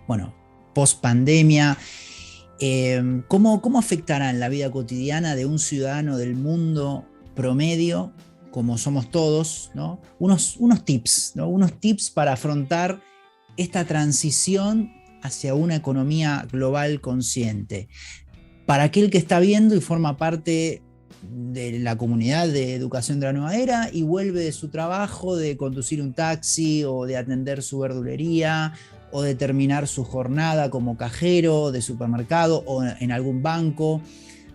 Speaker 1: bueno, post pandemia, ¿cómo afectará en la vida cotidiana de un ciudadano del mundo promedio, como somos todos, ¿no? Unos tips, ¿no? Unos tips para afrontar esta transición hacia una economía global consciente. Para aquel que está viendo y forma parte de la comunidad de educación de la nueva era y vuelve de su trabajo de conducir un taxi o de atender su verdulería o de terminar su jornada como cajero de supermercado o en algún banco.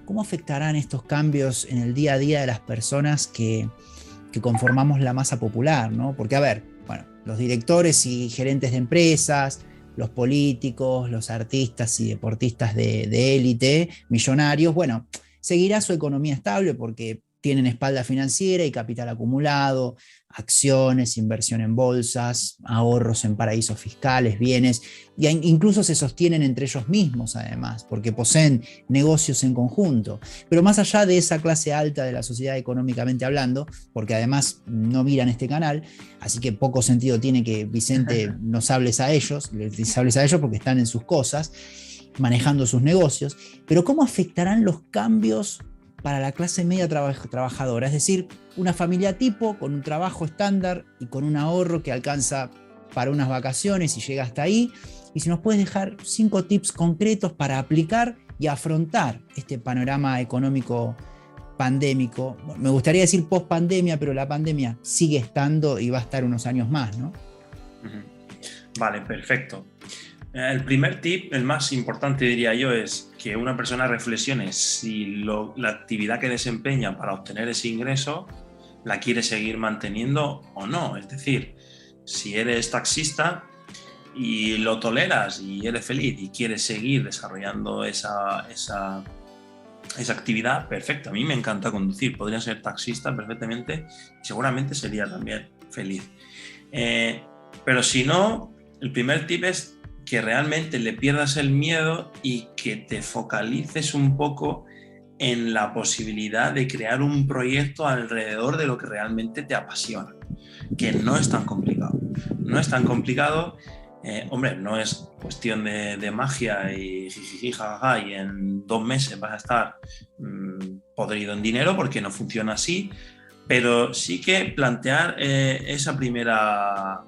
Speaker 1: ¿Cómo afectarán estos cambios en el día a día de las personas que conformamos la masa popular, ¿no? Porque, a ver, bueno, los directores y gerentes de empresas, los políticos, los artistas y deportistas de élite, millonarios, bueno, seguirá su economía estable porque tienen espalda financiera y capital acumulado, acciones, inversión en bolsas, ahorros en paraísos fiscales, bienes, e incluso se sostienen entre ellos mismos además, porque poseen negocios en conjunto. Pero más allá de esa clase alta de la sociedad económicamente hablando, porque además no miran este canal, así que poco sentido tiene que Vicente nos hables a ellos, les hables a ellos porque están en sus cosas, manejando sus negocios, pero ¿cómo afectarán los cambios para la clase media trabajadora? Es decir, una familia tipo con un trabajo estándar y con un ahorro que alcanza para unas vacaciones y llega hasta ahí. Y si nos puedes dejar 5 tips concretos para aplicar y afrontar este panorama económico pandémico. Me gustaría decir post pandemia, pero la pandemia sigue estando y va a estar unos años más, ¿no?
Speaker 2: Vale, perfecto. El primer tip, el más importante diría yo, es que una persona reflexione si la actividad que desempeña para obtener ese ingreso la quiere seguir manteniendo o no. Es decir, si eres taxista y lo toleras y eres feliz y quieres seguir desarrollando esa actividad, perfecto. A mí me encanta conducir, podría ser taxista perfectamente y seguramente sería también feliz. Pero si no, el primer tip es que realmente le pierdas el miedo y que te focalices un poco en la posibilidad de crear un proyecto alrededor de lo que realmente te apasiona, que no es tan complicado. No es tan complicado, hombre, no es cuestión de magia y jijiji, jajaja, y en 2 meses vas a estar podrido en dinero, porque no funciona así, pero sí que plantear esa primera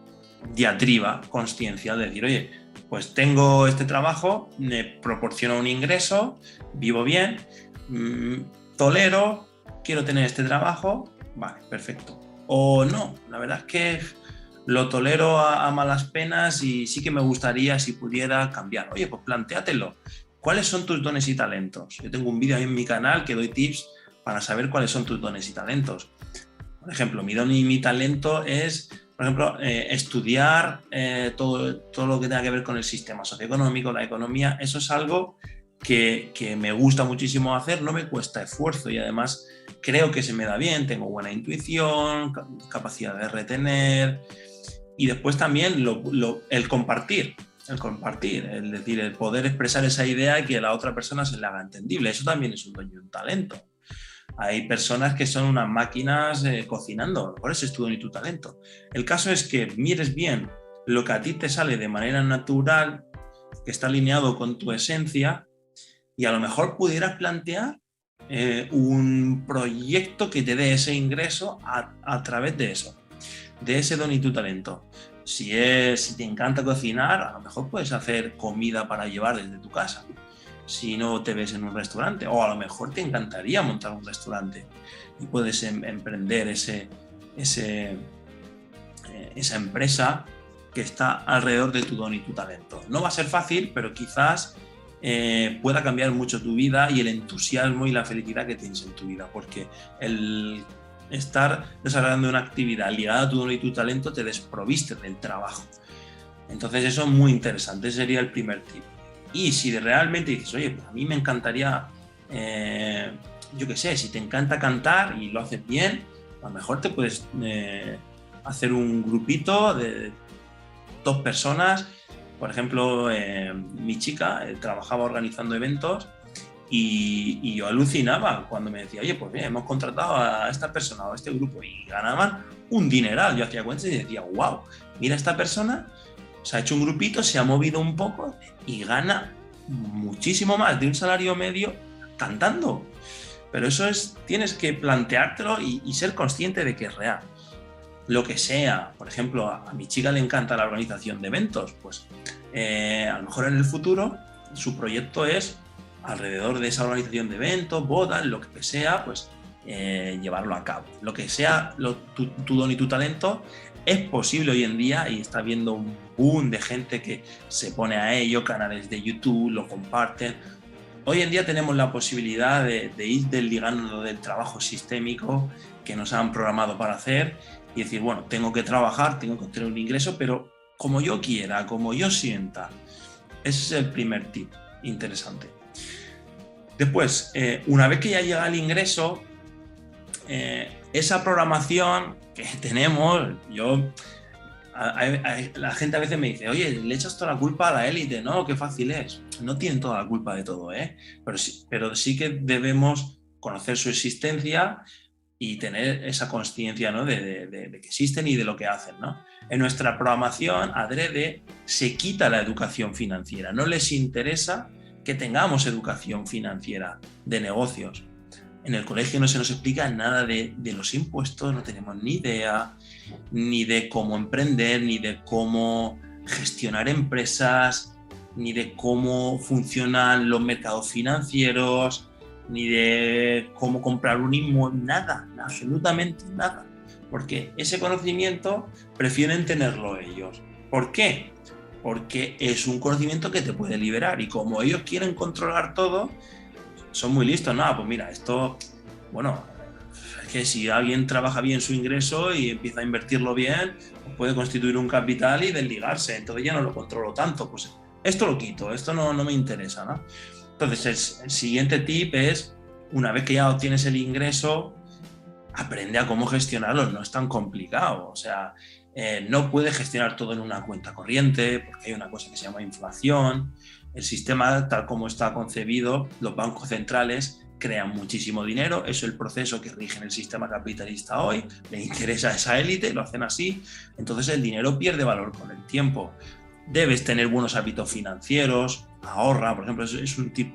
Speaker 2: diatriba consciencial de decir, oye, pues tengo este trabajo, me proporciona un ingreso, vivo bien, tolero, quiero tener este trabajo, vale, perfecto. O no, la verdad es que lo tolero a malas penas y sí que me gustaría si pudiera cambiar. Oye, pues plantéatelo. ¿Cuáles son tus dones y talentos? Yo tengo un vídeo ahí en mi canal que doy tips para saber cuáles son tus dones y talentos. Por ejemplo, mi don y mi talento es, por ejemplo, estudiar todo lo que tenga que ver con el sistema socioeconómico, la economía. Eso es algo que me gusta muchísimo hacer, no me cuesta esfuerzo y además creo que se me da bien, tengo buena intuición, capacidad de retener y después también el compartir, es decir, el poder expresar esa idea y que la otra persona se le haga entendible. Eso también es un don y un talento. Hay personas que son unas máquinas cocinando, por eso es tu don y tu talento. El caso es que mires bien lo que a ti te sale de manera natural, que está alineado con tu esencia, y a lo mejor pudieras plantear un proyecto que te dé ese ingreso a través de eso, de ese don y tu talento. Si te encanta cocinar, a lo mejor puedes hacer comida para llevar desde tu casa, si no te ves en un restaurante, o a lo mejor te encantaría montar un restaurante y puedes emprender esa empresa que está alrededor de tu don y tu talento. No va a ser fácil, pero quizás pueda cambiar mucho tu vida y el entusiasmo y la felicidad que tienes en tu vida, porque el estar desarrollando una actividad ligada a tu don y tu talento te desproviste del trabajo. Entonces eso es muy interesante, ese sería el primer tip. Y si realmente dices, oye, pues a mí me encantaría, yo qué sé, si te encanta cantar y lo haces bien, a lo mejor te puedes hacer un grupito de 2 personas. Por ejemplo, mi chica trabajaba organizando eventos y yo alucinaba cuando me decía, oye, pues bien, hemos contratado a esta persona o a este grupo y ganaban un dineral. Yo hacía cuentas y decía, wow, mira, esta persona se ha hecho un grupito, se ha movido un poco y gana muchísimo más de un salario medio cantando. Pero eso es, tienes que planteártelo y ser consciente de que es real. Lo que sea, por ejemplo, a mi chica le encanta la organización de eventos, pues a lo mejor en el futuro su proyecto es alrededor de esa organización de eventos, bodas, lo que sea, pues llevarlo a cabo. Lo que sea tu don y tu talento es posible hoy en día y está habiendo un boom de gente que se pone a ello, canales de YouTube, lo comparten. Hoy en día tenemos la posibilidad de ir desligando del trabajo sistémico que nos han programado para hacer y decir, bueno, tengo que trabajar, tengo que obtener un ingreso, pero como yo quiera, como yo sienta. Ese es el primer tip interesante. Después, una vez que ya llega el ingreso, esa programación que tenemos, la gente a veces me dice, oye, le echas toda la culpa a la élite, ¿no? Qué fácil es. No tienen toda la culpa de todo, pero sí que debemos conocer su existencia y tener esa consciencia, ¿no? de que existen y de lo que hacen, ¿no? En nuestra programación, adrede, se quita la educación financiera. No les interesa que tengamos educación financiera de negocios. En el colegio no se nos explica nada de los impuestos, no tenemos ni idea, ni de cómo emprender, ni de cómo gestionar empresas, ni de cómo funcionan los mercados financieros, ni de cómo comprar un inmueble, nada, absolutamente nada. Porque ese conocimiento prefieren tenerlo ellos. ¿Por qué? Porque es un conocimiento que te puede liberar y como ellos quieren controlar todo, son muy listos, ¿no? Pues mira, esto, bueno, es que si alguien trabaja bien su ingreso y empieza a invertirlo bien, pues puede constituir un capital y desligarse, entonces ya no lo controlo tanto, pues esto lo quito, esto no me interesa, ¿no? Entonces el siguiente tip es, una vez que ya obtienes el ingreso, aprende a cómo gestionarlo, no es tan complicado, o sea, no puedes gestionar todo en una cuenta corriente, porque hay una cosa que se llama inflación. El sistema, tal como está concebido, los bancos centrales crean muchísimo dinero, eso es el proceso que rige en el sistema capitalista hoy, le interesa a esa élite, lo hacen así, entonces el dinero pierde valor con el tiempo. Debes tener buenos hábitos financieros, ahorra, por ejemplo, es un tip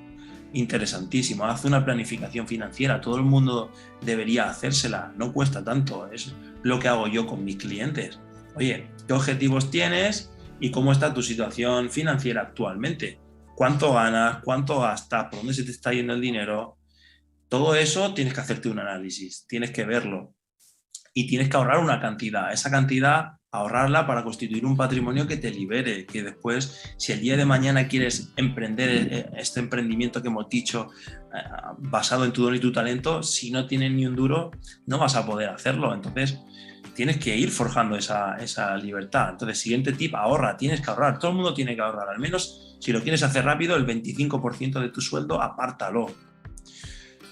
Speaker 2: interesantísimo, haz una planificación financiera, todo el mundo debería hacérsela, no cuesta tanto, es lo que hago yo con mis clientes. Oye, ¿qué objetivos tienes y cómo está tu situación financiera actualmente? ¿Cuánto ganas? ¿Cuánto gastas? ¿Por dónde se te está yendo el dinero? Todo eso tienes que hacerte un análisis, tienes que verlo y tienes que ahorrar una cantidad. Esa cantidad, ahorrarla para constituir un patrimonio que te libere, que después, si el día de mañana quieres emprender este emprendimiento que hemos dicho, basado en tu don y tu talento, si no tienes ni un duro, no vas a poder hacerlo. Entonces, tienes que ir forjando esa libertad. Entonces, siguiente tip, ahorra, tienes que ahorrar. Todo el mundo tiene que ahorrar, al menos si lo quieres hacer rápido, el 25% de tu sueldo, apártalo.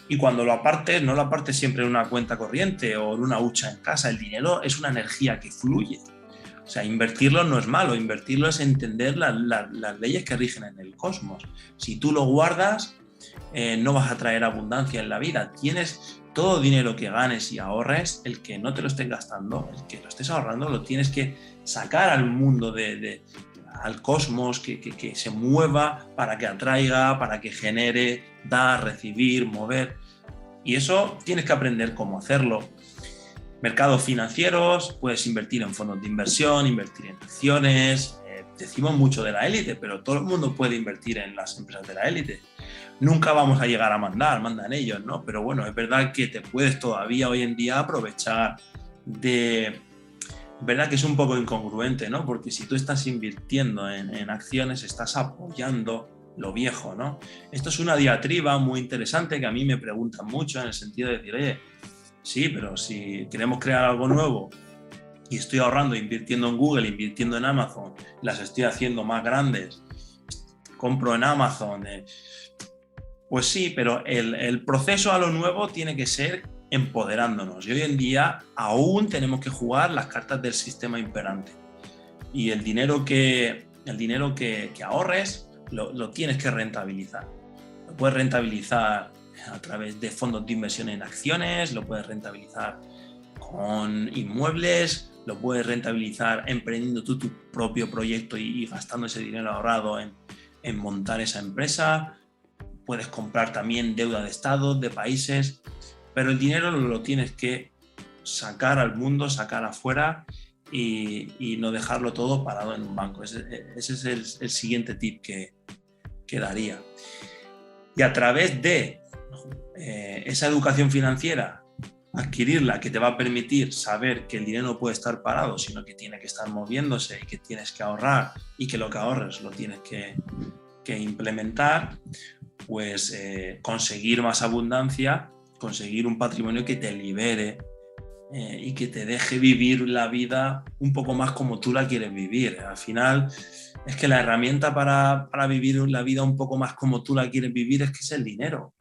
Speaker 2: Y cuando lo apartes, no lo apartes siempre en una cuenta corriente o en una hucha en casa. El dinero es una energía que fluye. O sea, invertirlo no es malo, invertirlo es entender las leyes que rigen en el cosmos. Si tú lo guardas, no vas a traer abundancia en la vida. Tienes todo dinero que ganes y ahorres, el que no te lo estés gastando, el que lo estés ahorrando, lo tienes que sacar al mundo, al cosmos, que se mueva para que atraiga, para que genere, dar, recibir, mover. Y eso tienes que aprender cómo hacerlo. Mercados financieros, puedes invertir en fondos de inversión, invertir en acciones. Decimos mucho de la élite, pero todo el mundo puede invertir en las empresas de la élite. Nunca vamos a llegar a mandan ellos, ¿no? Pero bueno, es verdad que te puedes todavía hoy en día aprovechar de verdad que es un poco incongruente, ¿no? Porque si tú estás invirtiendo en acciones, estás apoyando lo viejo, ¿no? Esto es una diatriba muy interesante que a mí me preguntan mucho en el sentido de decir, oye, sí, pero si queremos crear algo nuevo y estoy ahorrando, invirtiendo en Google, invirtiendo en Amazon, las estoy haciendo más grandes, compro en Amazon, pues sí, pero el proceso a lo nuevo tiene que ser empoderándonos. Y hoy en día aún tenemos que jugar las cartas del sistema imperante. Y el dinero que ahorres lo tienes que rentabilizar. Lo puedes rentabilizar a través de fondos de inversión en acciones, lo puedes rentabilizar con inmuebles, lo puedes rentabilizar emprendiendo tú tu propio proyecto y gastando ese dinero ahorrado en montar esa empresa. Puedes comprar también deuda de estados, de países, pero el dinero lo tienes que sacar al mundo, sacar afuera y no dejarlo todo parado en un banco. Ese es el siguiente tip que daría. Y a través de esa educación financiera, adquirirla, que te va a permitir saber que el dinero no puede estar parado, sino que tiene que estar moviéndose y que tienes que ahorrar y que lo que ahorres lo tienes que implementar, pues conseguir más abundancia, conseguir un patrimonio que te libere y que te deje vivir la vida un poco más como tú la quieres vivir. Al final es que la herramienta para vivir la vida un poco más como tú la quieres vivir es que es el dinero.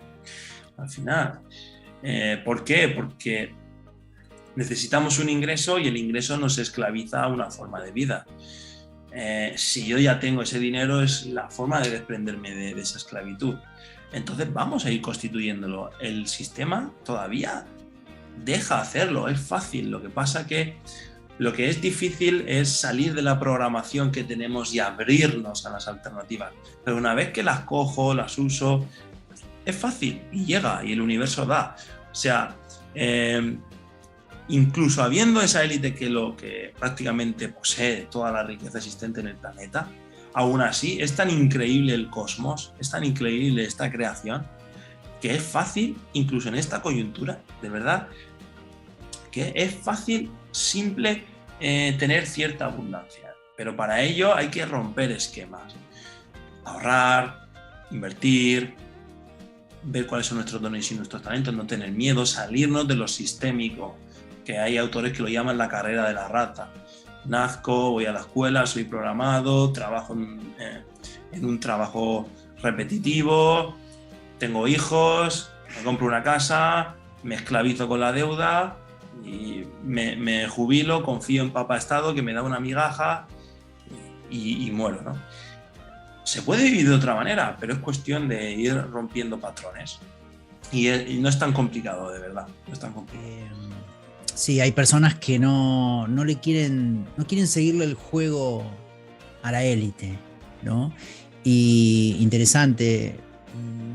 Speaker 2: Al final. ¿Por qué? Porque necesitamos un ingreso y el ingreso nos esclaviza a una forma de vida. Si yo ya tengo ese dinero, es la forma de desprenderme de esa esclavitud. Entonces vamos a ir constituyéndolo. El sistema todavía deja hacerlo, es fácil. Lo que pasa que lo que es difícil es salir de la programación que tenemos y abrirnos a las alternativas. Pero una vez que las cojo, las uso, es fácil y llega y el universo da. O sea, incluso habiendo esa élite que prácticamente posee toda la riqueza existente en el planeta, aún así es tan increíble el cosmos, es tan increíble esta creación, que es fácil, incluso en esta coyuntura, de verdad, que es fácil, simple, tener cierta abundancia. Pero para ello hay que romper esquemas. Ahorrar, invertir, ver cuáles son nuestros dones y nuestros talentos, no tener miedo, salirnos de lo sistémico, que hay autores que lo llaman la carrera de la rata. Nazco, voy a la escuela, soy programado, trabajo en un trabajo repetitivo, tengo hijos, me compro una casa, me esclavizo con la deuda y me jubilo, confío en Papá Estado que me da una migaja y muero, ¿no? Se puede vivir de otra manera, pero es cuestión de ir rompiendo patrones. Y no es tan complicado, de verdad. No es tan complicado.
Speaker 1: Sí, hay personas que no quieren seguirle el juego a la élite, ¿no? Y interesante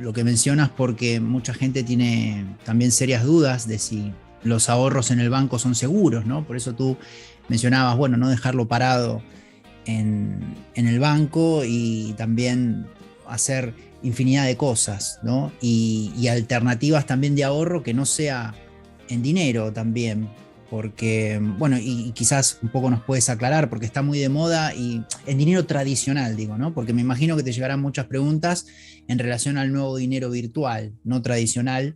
Speaker 1: lo que mencionas, porque mucha gente tiene también serias dudas de si los ahorros en el banco son seguros, ¿no? Por eso tú mencionabas, bueno, no dejarlo parado en el banco y también hacer infinidad de cosas, ¿no? Y alternativas también de ahorro que no sea en dinero también, porque, bueno, y quizás un poco nos puedes aclarar, porque está muy de moda y en dinero tradicional, digo, ¿no? Porque me imagino que te llegarán muchas preguntas en relación al nuevo dinero virtual, no tradicional,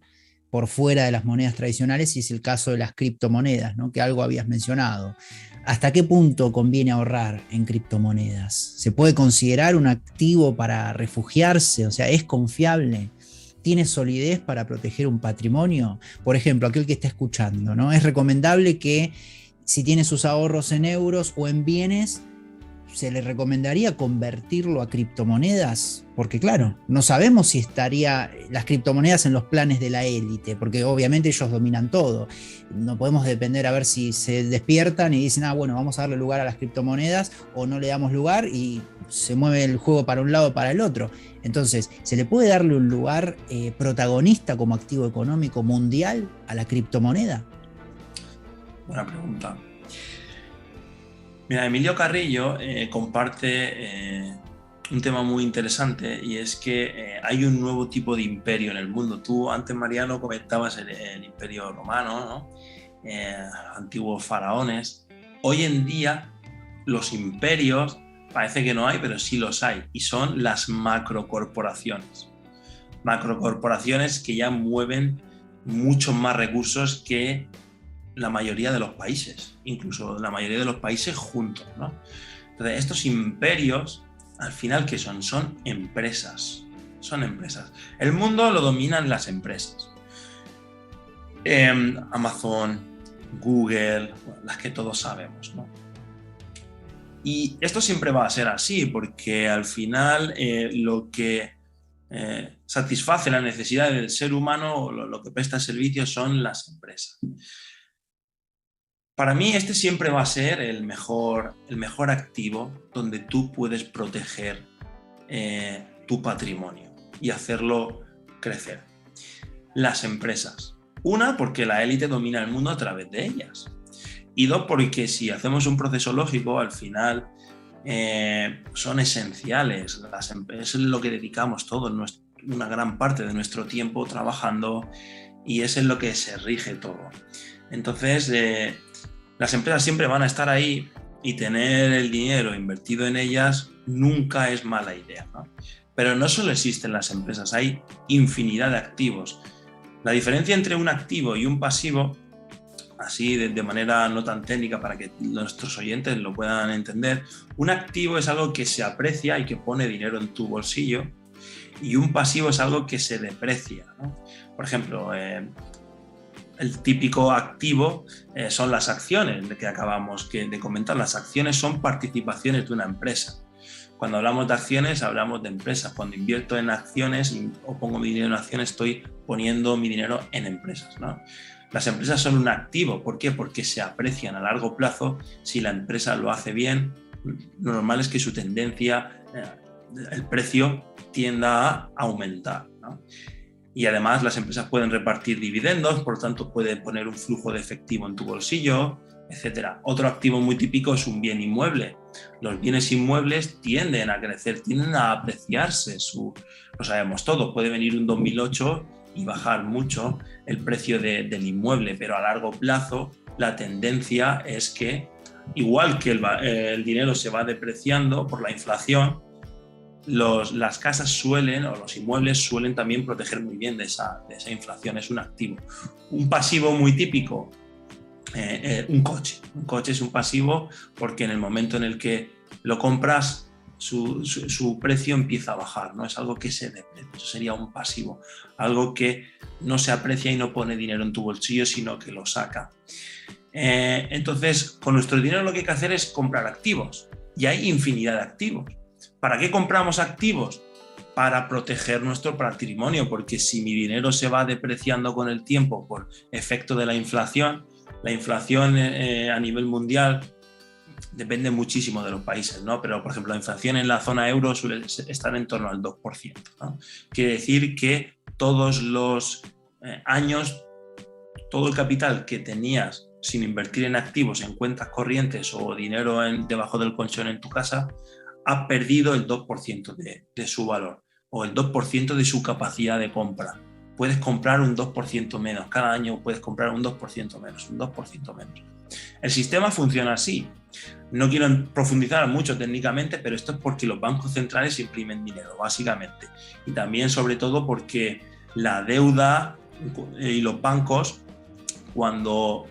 Speaker 1: por fuera de las monedas tradicionales, y es el caso de las criptomonedas, ¿no? Que algo habías mencionado. ¿Hasta qué punto conviene ahorrar en criptomonedas? ¿Se puede considerar un activo para refugiarse? O sea, ¿es confiable? ¿Tiene solidez para proteger un patrimonio? Por ejemplo, aquel que está escuchando, ¿no? Es recomendable que si tiene sus ahorros en euros o en bienes, se le recomendaría convertirlo a criptomonedas, porque claro, no sabemos si estaría las criptomonedas en los planes de la élite, porque obviamente ellos dominan todo. No podemos depender a ver si se despiertan y dicen, bueno, vamos a darle lugar a las criptomonedas, o no le damos lugar y se mueve el juego para un lado o para el otro. Entonces, ¿se le puede darle un lugar protagonista como activo económico mundial a la criptomoneda?
Speaker 2: Buena pregunta. Mira, Emilio Carrillo comparte un tema muy interesante, y es que hay un nuevo tipo de imperio en el mundo. Tú antes, Mariano, comentabas el imperio romano, ¿no? Antiguos faraones, Hoy en día los imperios parece que no hay, pero sí los hay, y son las macrocorporaciones. Macrocorporaciones que ya mueven muchos más recursos que la mayoría de los países, incluso la mayoría de los países juntos, ¿no? Entonces, estos imperios, al final, ¿qué son? Son empresas. Son empresas. El mundo lo dominan las empresas. Amazon, Google, bueno, las que todos sabemos, ¿no? Y esto siempre va a ser así, porque al final lo que satisface la necesidad del ser humano, lo que presta servicios, son las empresas. Para mí este siempre va a ser el mejor activo donde tú puedes proteger tu patrimonio y hacerlo crecer. Las empresas. Una, porque la élite domina el mundo a través de ellas. Y dos, porque si hacemos un proceso lógico, al final son esenciales. Es lo que dedicamos todos, una gran parte de nuestro tiempo trabajando, y es en lo que se rige todo. Entonces, las empresas siempre van a estar ahí, y tener el dinero invertido en ellas nunca es mala idea, ¿no? Pero no solo existen las empresas, hay infinidad de activos. La diferencia entre un activo y un pasivo, así de manera no tan técnica para que nuestros oyentes lo puedan entender, un activo es algo que se aprecia y que pone dinero en tu bolsillo, y un pasivo es algo que se deprecia, ¿no? Por ejemplo, el típico activo son las acciones que acabamos de comentar. Las acciones son participaciones de una empresa. Cuando hablamos de acciones, hablamos de empresas. Cuando invierto en acciones o pongo mi dinero en acciones, estoy poniendo mi dinero en empresas, ¿no? Las empresas son un activo. ¿Por qué? Porque se aprecian a largo plazo. Si la empresa lo hace bien, lo normal es que su tendencia, el precio, tienda a aumentar, ¿no? Y además las empresas pueden repartir dividendos, por lo tanto pueden poner un flujo de efectivo en tu bolsillo, etcétera. Otro activo muy típico es un bien inmueble. Los bienes inmuebles tienden a crecer, tienden a apreciarse. Lo sabemos todos, puede venir un 2008 y bajar mucho el precio del inmueble, pero a largo plazo la tendencia es que, igual que el dinero se va depreciando por la inflación, las casas suelen, o los inmuebles suelen también proteger muy bien de esa inflación. Es un activo. Un pasivo muy típico, un coche. Un coche es un pasivo porque en el momento en el que lo compras, su precio empieza a bajar, ¿no? Es algo que se deprecia. Eso sería un pasivo, algo que no se aprecia y no pone dinero en tu bolsillo, sino que lo saca. Entonces, con nuestro dinero lo que hay que hacer es comprar activos, y hay infinidad de activos. ¿Para qué compramos activos? Para proteger nuestro patrimonio, porque si mi dinero se va depreciando con el tiempo por efecto de la inflación a nivel mundial depende muchísimo de los países, ¿no? Pero, por ejemplo, la inflación en la zona euro suele estar en torno al 2%, ¿no? Quiere decir que todos los años, todo el capital que tenías sin invertir en activos, en cuentas corrientes o dinero debajo del colchón en tu casa, ha perdido el 2% de su valor, o el 2% de su capacidad de compra. Puedes comprar un 2% menos, cada año puedes comprar un 2% menos, un 2% menos. El sistema funciona así. No quiero profundizar mucho técnicamente, pero esto es porque los bancos centrales imprimen dinero, básicamente. Y también, sobre todo, porque la deuda y los bancos, cuando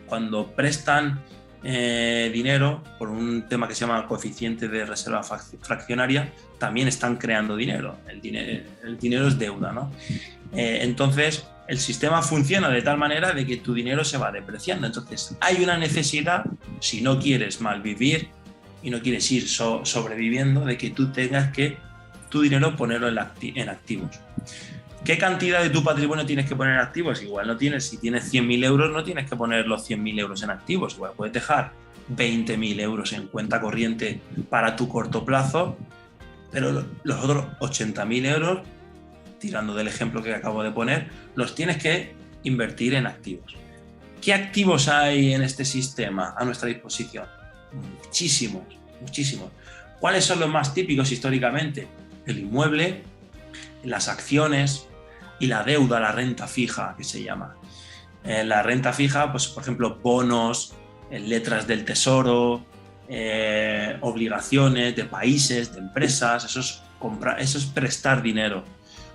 Speaker 2: prestan dinero por un tema que se llama coeficiente de reserva fraccionaria, también están creando dinero. El dinero es deuda, ¿no? Entonces el sistema funciona de tal manera de que tu dinero se va depreciando. Entonces hay una necesidad, si no quieres malvivir y no quieres ir sobreviviendo, de que tú tengas que tu dinero ponerlo en activos. ¿Qué cantidad de tu patrimonio tienes que poner en activos? Igual no tienes, si tienes 100.000 euros, no tienes que poner los 100.000 euros en activos. Igual puedes dejar 20.000 euros en cuenta corriente para tu corto plazo, pero los otros 80.000 euros, tirando del ejemplo que acabo de poner, los tienes que invertir en activos. ¿Qué activos hay en este sistema a nuestra disposición? Muchísimos, muchísimos. ¿Cuáles son los más típicos históricamente? El inmueble, las acciones y la deuda, la renta fija, que se llama. La renta fija, pues por ejemplo, bonos, letras del tesoro, obligaciones de países, de empresas, eso es prestar dinero.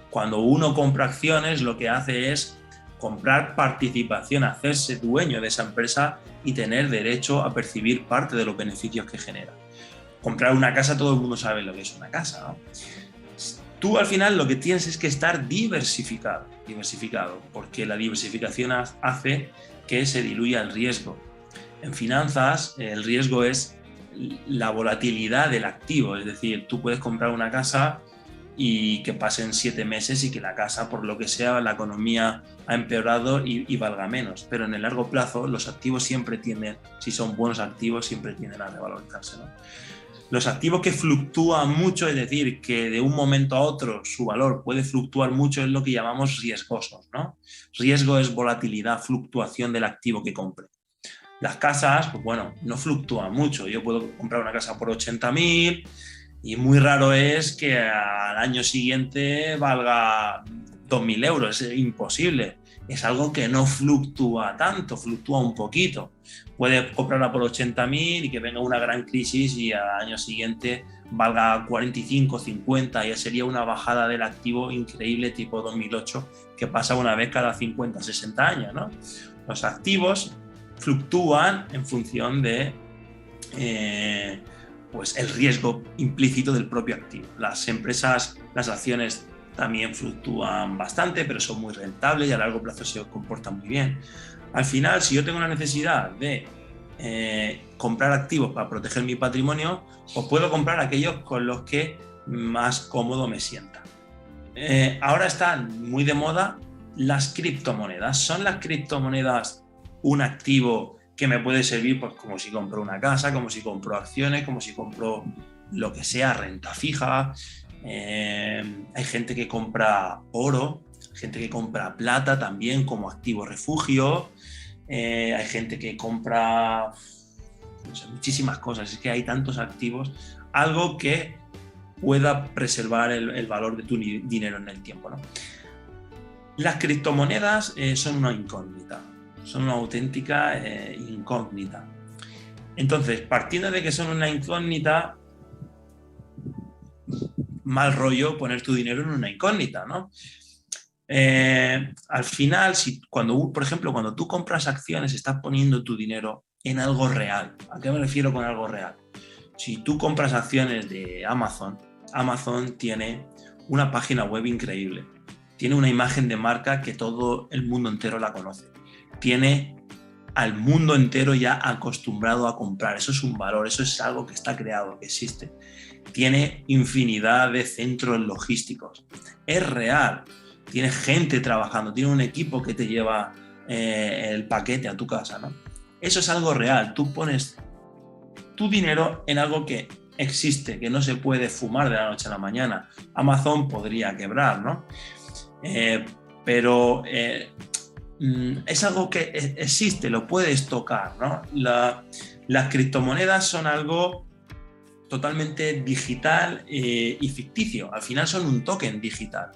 Speaker 2: Cuando uno compra acciones, lo que hace es comprar participación, hacerse dueño de esa empresa y tener derecho a percibir parte de los beneficios que genera. Comprar una casa, todo el mundo sabe lo que es una casa, ¿no? Tú al final lo que tienes es que estar diversificado, porque la diversificación hace que se diluya el riesgo. En finanzas, el riesgo es la volatilidad del activo, es decir, tú puedes comprar una casa y que pasen 7 meses y que la casa, por lo que sea, la economía ha empeorado y valga menos, pero en el largo plazo los activos siempre tienden, si son buenos activos, siempre tienden a revalorizarse, ¿no? Los activos que fluctúan mucho, es decir, que de un momento a otro su valor puede fluctuar mucho, es lo que llamamos riesgosos, ¿no? Riesgo es volatilidad, fluctuación del activo que compre. Las casas, pues bueno, no fluctúan mucho. Yo puedo comprar una casa por 80.000 y muy raro es que al año siguiente valga 2.000 euros. Es imposible. Es algo que no fluctúa tanto, fluctúa un poquito. Puedes comprarla por 80.000 y que venga una gran crisis y al año siguiente valga 45, 50, ya sería una bajada del activo increíble tipo 2008 que pasa una vez cada 50, 60 años, ¿no? Los activos fluctúan en función de pues el riesgo implícito del propio activo. Las empresas, las acciones también fluctúan bastante, pero son muy rentables y a largo plazo se comportan muy bien. Al final, si yo tengo una necesidad de comprar activos para proteger mi patrimonio, pues puedo comprar aquellos con los que más cómodo me sienta. Ahora están muy de moda las criptomonedas. ¿Son las criptomonedas un activo que me puede servir pues como si compro una casa, como si compro acciones, como si compro lo que sea, renta fija? Hay gente que compra oro, gente que compra plata también como activo refugio, hay gente que compra, no sé, muchísimas cosas. Es que hay tantos activos, algo que pueda preservar el valor de tu dinero en el tiempo, ¿no? Las criptomonedas son una incógnita, son una auténtica incógnita. Entonces, partiendo de que son una incógnita, mal rollo poner tu dinero en una incógnita, ¿no? Al final, por ejemplo, cuando tú compras acciones, estás poniendo tu dinero en algo real. ¿A qué me refiero con algo real? Si tú compras acciones de Amazon, Amazon tiene una página web increíble, tiene una imagen de marca que todo el mundo entero la conoce, tiene al mundo entero ya acostumbrado a comprar. Eso es un valor, eso es algo que está creado, que existe. Tiene infinidad de centros logísticos, es real, tiene gente trabajando, tiene un equipo que te lleva el paquete a tu casa, ¿no? Eso es algo real. Tú pones tu dinero en algo que existe, que no se puede fumar de la noche a la mañana. Amazon podría quebrar, ¿no? Pero es algo que existe, lo puedes tocar, ¿no? Las criptomonedas son algo totalmente digital y ficticio. Al final son un token digital.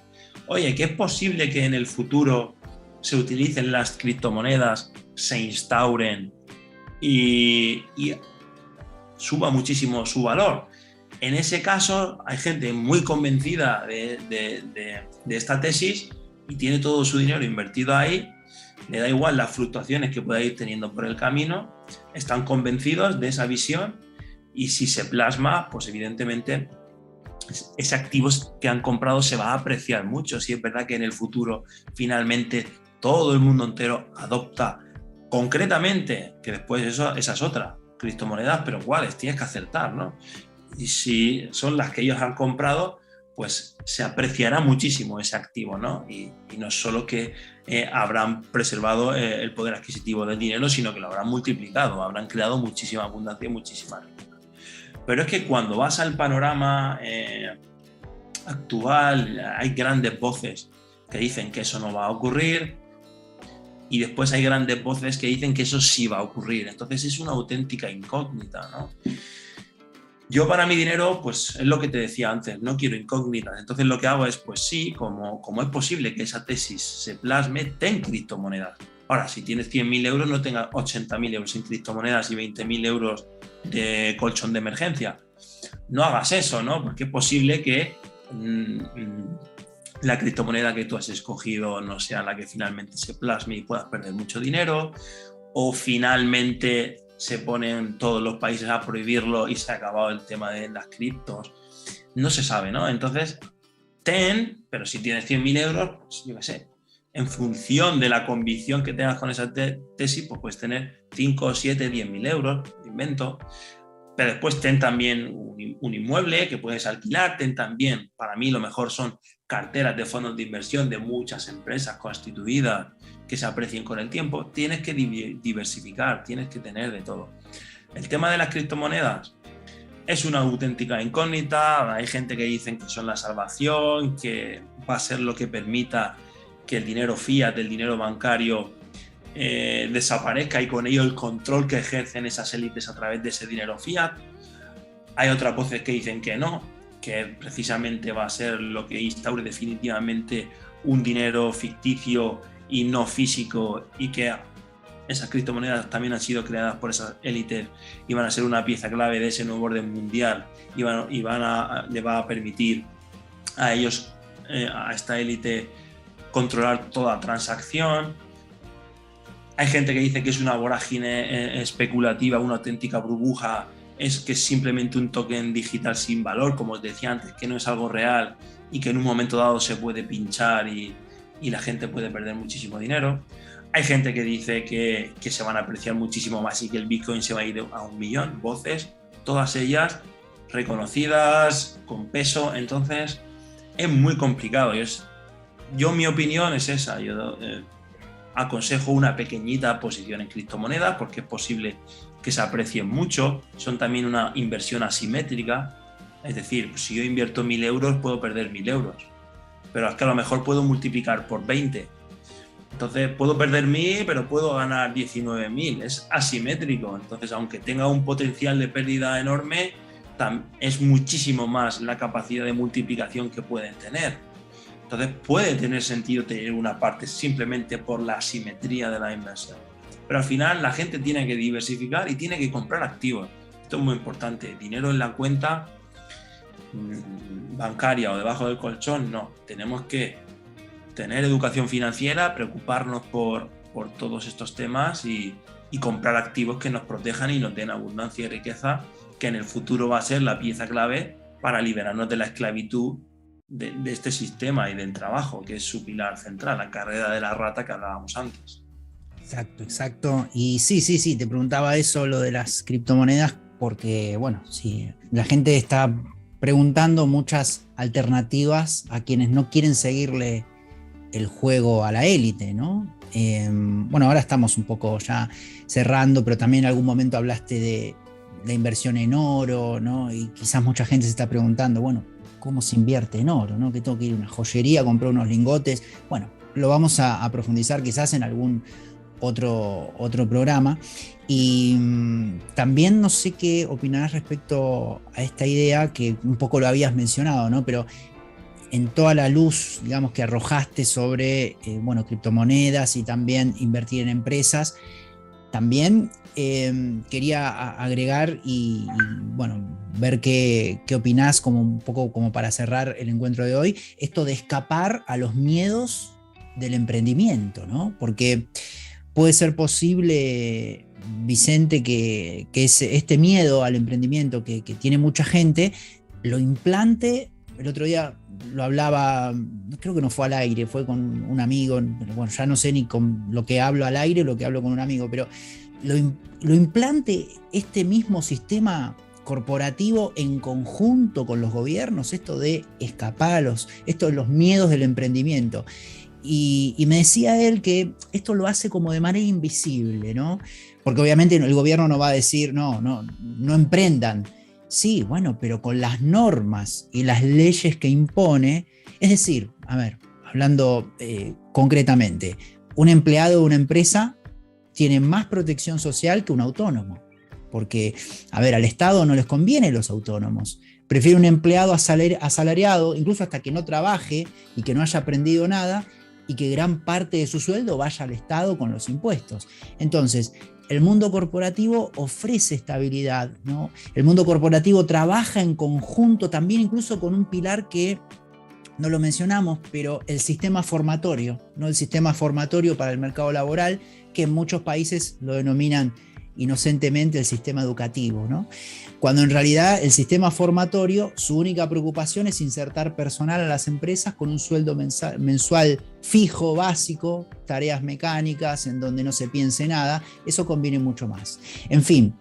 Speaker 2: Oye, ¿qué es posible que en el futuro se utilicen las criptomonedas, se instauren y suba muchísimo su valor? En ese caso hay gente muy convencida de esta tesis y tiene todo su dinero invertido ahí, le da igual las fluctuaciones que pueda ir teniendo por el camino, están convencidos de esa visión y si se plasma, pues evidentemente ese activo que han comprado se va a apreciar mucho. Si es verdad que en el futuro finalmente todo el mundo entero adopta concretamente, que después esa es otra, criptomonedas, pero ¿cuáles? Tienes que acertar, ¿no? Y si son las que ellos han comprado, pues se apreciará muchísimo ese activo, ¿no? Y no es solo que habrán preservado el poder adquisitivo del dinero, sino que lo habrán multiplicado, habrán creado muchísima abundancia y muchísima riqueza. Pero es que cuando vas al panorama actual, hay grandes voces que dicen que eso no va a ocurrir y después hay grandes voces que dicen que eso sí va a ocurrir. Entonces es una auténtica incógnita, ¿no? Yo para mi dinero, pues es lo que te decía antes, no quiero incógnitas. Entonces lo que hago es, pues sí, como es posible que esa tesis se plasme, ten criptomonedas. Ahora, si tienes 100.000 euros, no tengas 80.000 euros en criptomonedas y 20.000 euros de colchón de emergencia. No hagas eso, ¿no? Porque es posible que la criptomoneda que tú has escogido no sea la que finalmente se plasme y puedas perder mucho dinero, o finalmente se ponen todos los países a prohibirlo y se ha acabado el tema de las criptos. No se sabe, ¿no? Entonces, pero si tienes 100.000 euros, pues yo qué sé, en función de la convicción que tengas con esa tesis, pues puedes tener 5, 7, 10.000 euros, invento. Pero después ten también un inmueble que puedes alquilar, ten también, para mí lo mejor son carteras de fondos de inversión de muchas empresas constituidas que se aprecien con el tiempo. Tienes que diversificar, tienes que tener de todo. El tema de las criptomonedas es una auténtica incógnita. Hay gente que dicen que son la salvación, que va a ser lo que permita que el dinero fiat, el dinero bancario, desaparezca y con ello el control que ejercen esas élites a través de ese dinero fiat. Hay otras voces que dicen que no, que precisamente va a ser lo que instaure definitivamente un dinero ficticio y no físico, y que esas criptomonedas también han sido creadas por esas élites y van a ser una pieza clave de ese nuevo orden mundial y le va a permitir a ellos, a esta élite, controlar toda transacción. Hay gente que dice que es una vorágine especulativa, una auténtica burbuja, es que es simplemente un token digital sin valor, como os decía antes, que no es algo real y que en un momento dado se puede pinchar y la gente puede perder muchísimo dinero. Hay gente que dice que se van a apreciar muchísimo más y que el Bitcoin se va a ir a 1 millón, voces, todas ellas reconocidas, con peso. Entonces es muy complicado. Yo mi opinión es esa. Yo aconsejo una pequeñita posición en criptomonedas porque es posible que se aprecien mucho. Son también una inversión asimétrica. Es decir, si yo invierto 1.000 euros puedo perder 1.000 euros, pero es que a lo mejor puedo multiplicar por 20. Entonces puedo perder 1.000, pero puedo ganar 19.000. Es asimétrico. Entonces, aunque tenga un potencial de pérdida enorme, es muchísimo más la capacidad de multiplicación que pueden tener. Entonces puede tener sentido tener una parte simplemente por la asimetría de la inversión. Pero al final la gente tiene que diversificar y tiene que comprar activos. Esto es muy importante. Dinero en la cuenta bancaria o debajo del colchón, no. Tenemos que tener educación financiera, preocuparnos por todos estos temas y comprar activos que nos protejan y nos den abundancia y riqueza, que en el futuro va a ser la pieza clave para liberarnos de la esclavitud de este sistema y del trabajo, que es su pilar central, la carrera de la rata que hablábamos antes.
Speaker 1: Exacto. Y sí, te preguntaba eso, lo de las criptomonedas, porque, bueno, sí, la gente está preguntando muchas alternativas a quienes no quieren seguirle el juego a la élite, ¿no? Bueno, ahora estamos un poco ya cerrando, pero también en algún momento hablaste de la inversión en oro, ¿no? Y quizás mucha gente se está preguntando, bueno, ¿cómo se invierte en oro, ¿no? Que tengo que ir a una joyería a comprar unos lingotes. Bueno, lo vamos a profundizar quizás en algún otro programa. Y también no sé qué opinarás respecto a esta idea que un poco lo habías mencionado, ¿no? Pero en toda la luz, digamos, que arrojaste sobre, bueno, criptomonedas y también invertir en empresas, también quería agregar y, bueno, ver qué opinás, como un poco como para cerrar el encuentro de hoy, esto de escapar a los miedos del emprendimiento, ¿no? Porque puede ser posible, Vicente, que este miedo al emprendimiento que tiene mucha gente, lo implante. El otro día lo hablaba, creo que no fue al aire, fue con un amigo, pero bueno, ya no sé ni con lo que hablo al aire o lo que hablo con un amigo, pero lo implante este mismo sistema corporativo en conjunto con los gobiernos, esto de escapar esto de los miedos del emprendimiento. Y me decía él que esto lo hace como de manera invisible, ¿no? Porque obviamente el gobierno no va a decir, no emprendan. Sí, bueno, pero con las normas y las leyes que impone, es decir, a ver, hablando concretamente, un empleado de una empresa tiene más protección social que un autónomo, porque, a ver, al Estado no les conviene los autónomos, prefiere un empleado asalariado, incluso hasta que no trabaje y que no haya aprendido nada, y que gran parte de su sueldo vaya al Estado con los impuestos. Entonces, el mundo corporativo ofrece estabilidad, ¿no? El mundo corporativo trabaja en conjunto también incluso con un pilar que no lo mencionamos, pero el sistema formatorio, ¿no? El sistema formatorio para el mercado laboral, que en muchos países lo denominan inocentemente el sistema educativo, ¿no? Cuando en realidad el sistema formatorio, su única preocupación es insertar personal a las empresas con un sueldo mensual fijo, básico, tareas mecánicas en donde no se piense nada. Eso conviene mucho más. En fin,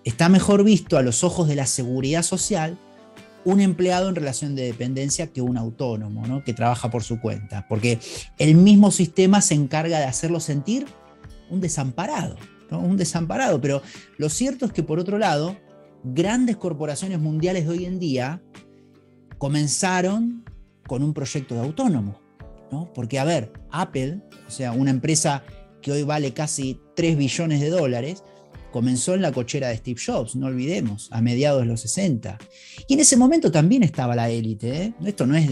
Speaker 1: está mejor visto a los ojos de la seguridad social un empleado en relación de dependencia que un autónomo, ¿no? Que trabaja por su cuenta, porque el mismo sistema se encarga de hacerlo sentir un desamparado, ¿no? Un desamparado. Pero lo cierto es que, por otro lado, grandes corporaciones mundiales de hoy en día comenzaron con un proyecto de autónomo, ¿no? Porque, a ver, Apple, o sea, una empresa que hoy vale casi 3 billones de dólares, comenzó en la cochera de Steve Jobs, no olvidemos, a mediados de los 60. Y en ese momento también estaba la élite, ¿eh? Esto no es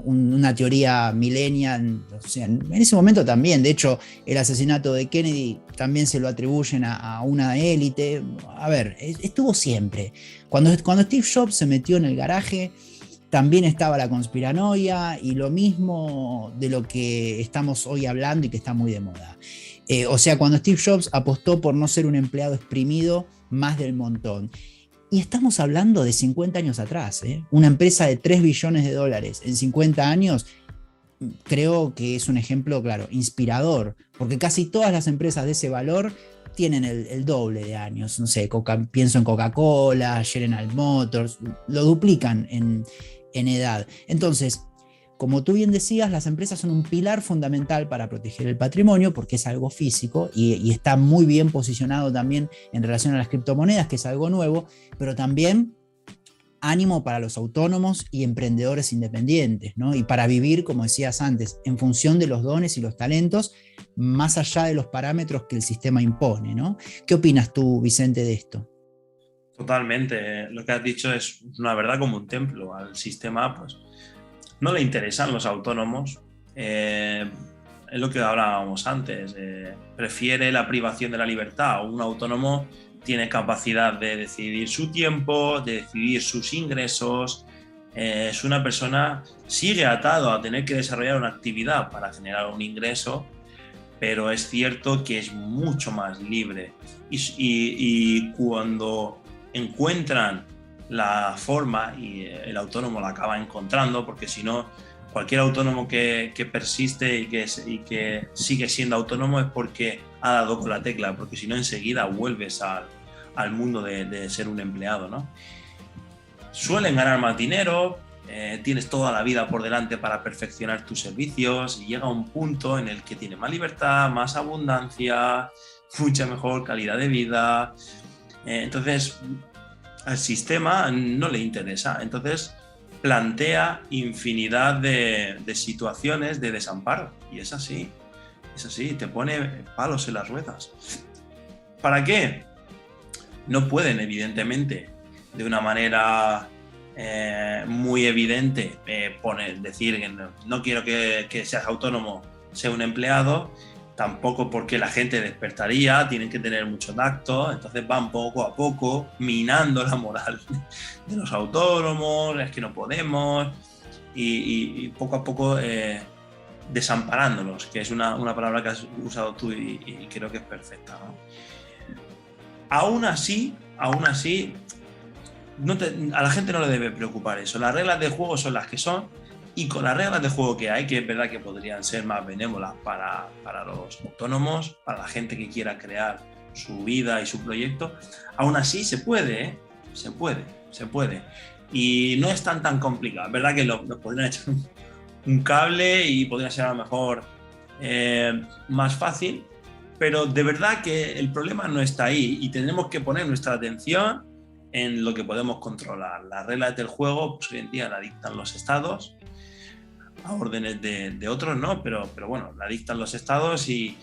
Speaker 1: una teoría millennial, o sea, en ese momento también, de hecho, el asesinato de Kennedy también se lo atribuyen a una élite. A ver, estuvo siempre. Cuando Steve Jobs se metió en el garaje, también estaba la conspiranoia y lo mismo de lo que estamos hoy hablando y que está muy de moda. O sea, cuando Steve Jobs apostó por no ser un empleado exprimido más del montón. Y estamos hablando de 50 años atrás, ¿eh? Una empresa de 3 billones de dólares en 50 años, creo que es un ejemplo, claro, inspirador, porque casi todas las empresas de ese valor tienen el doble de años. No sé, pienso en Coca-Cola, General Motors, lo duplican en edad. Entonces, como tú bien decías, las empresas son un pilar fundamental para proteger el patrimonio porque es algo físico y está muy bien posicionado también en relación a las criptomonedas, que es algo nuevo, pero también ánimo para los autónomos y emprendedores independientes, ¿no? Y para vivir, como decías antes, en función de los dones y los talentos, más allá de los parámetros que el sistema impone, ¿no? ¿Qué opinas tú, Vicente, de esto?
Speaker 2: Totalmente, lo que has dicho es una verdad como un templo. Al sistema, pues, no le interesan los autónomos, es lo que hablábamos antes, prefiere la privación de la libertad. Un autónomo tiene capacidad de decidir su tiempo, de decidir sus ingresos, es una persona, sigue atado a tener que desarrollar una actividad para generar un ingreso, pero es cierto que es mucho más libre y cuando encuentran la forma, y el autónomo la acaba encontrando, porque si no, cualquier autónomo que persiste y que sigue siendo autónomo es porque ha dado con la tecla, porque si no enseguida vuelves al mundo de ser un empleado, ¿no? Suelen ganar más dinero, tienes toda la vida por delante para perfeccionar tus servicios y llega un punto en el que tienes más libertad, más abundancia, mucha mejor calidad de vida. Entonces, al sistema no le interesa, entonces plantea infinidad de situaciones de desamparo, y es así, te pone palos en las ruedas. ¿Para qué? No pueden, evidentemente, de una manera muy evidente, decir que no quiero que seas autónomo, sea un empleado. Tampoco porque la gente despertaría, tienen que tener mucho tacto, entonces van poco a poco minando la moral de los autónomos, es que no podemos, y poco a poco desamparándolos, que es una palabra que has usado tú y creo que es perfecta, ¿no? Aún así, a la gente no le debe preocupar eso. Las reglas de juego son las que son, y con las reglas de juego que hay, que es verdad que podrían ser más benévolas para los autónomos, para la gente que quiera crear su vida y su proyecto, aún así se puede, ¿eh? Se puede. Y no es tan complicado. Es verdad que nos podrían echar un cable y podría ser a lo mejor más fácil, pero de verdad que el problema no está ahí y tenemos que poner nuestra atención en lo que podemos controlar. Las reglas del juego, pues, hoy en día la dictan los estados, a órdenes de otros, ¿no? Pero bueno, la dictan los estados y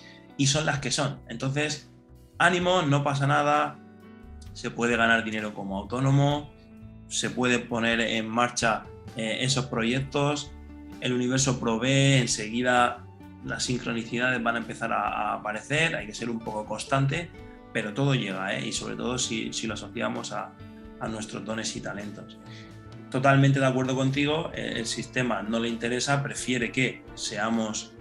Speaker 2: son las que son. Entonces, ánimo, no pasa nada, se puede ganar dinero como autónomo, se puede poner en marcha esos proyectos, el universo provee, enseguida las sincronicidades van a empezar a aparecer, hay que ser un poco constante, pero todo llega, y sobre todo si lo asociamos a nuestros dones y talentos. Totalmente de acuerdo contigo, el sistema no le interesa, prefiere que seamos,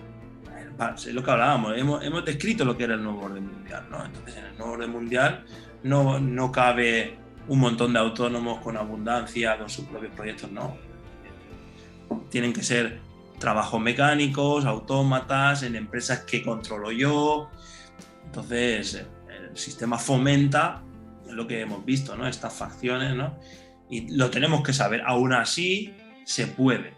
Speaker 2: es lo que hablábamos, hemos descrito lo que era el nuevo orden mundial, ¿no? Entonces en el nuevo orden mundial no cabe un montón de autónomos con abundancia, con sus propios proyectos, no. Tienen que ser trabajos mecánicos, autómatas, en empresas que controlo yo. Entonces el sistema fomenta lo que hemos visto, ¿no? Estas facciones, ¿no? Y lo tenemos que saber. Aún así, se puede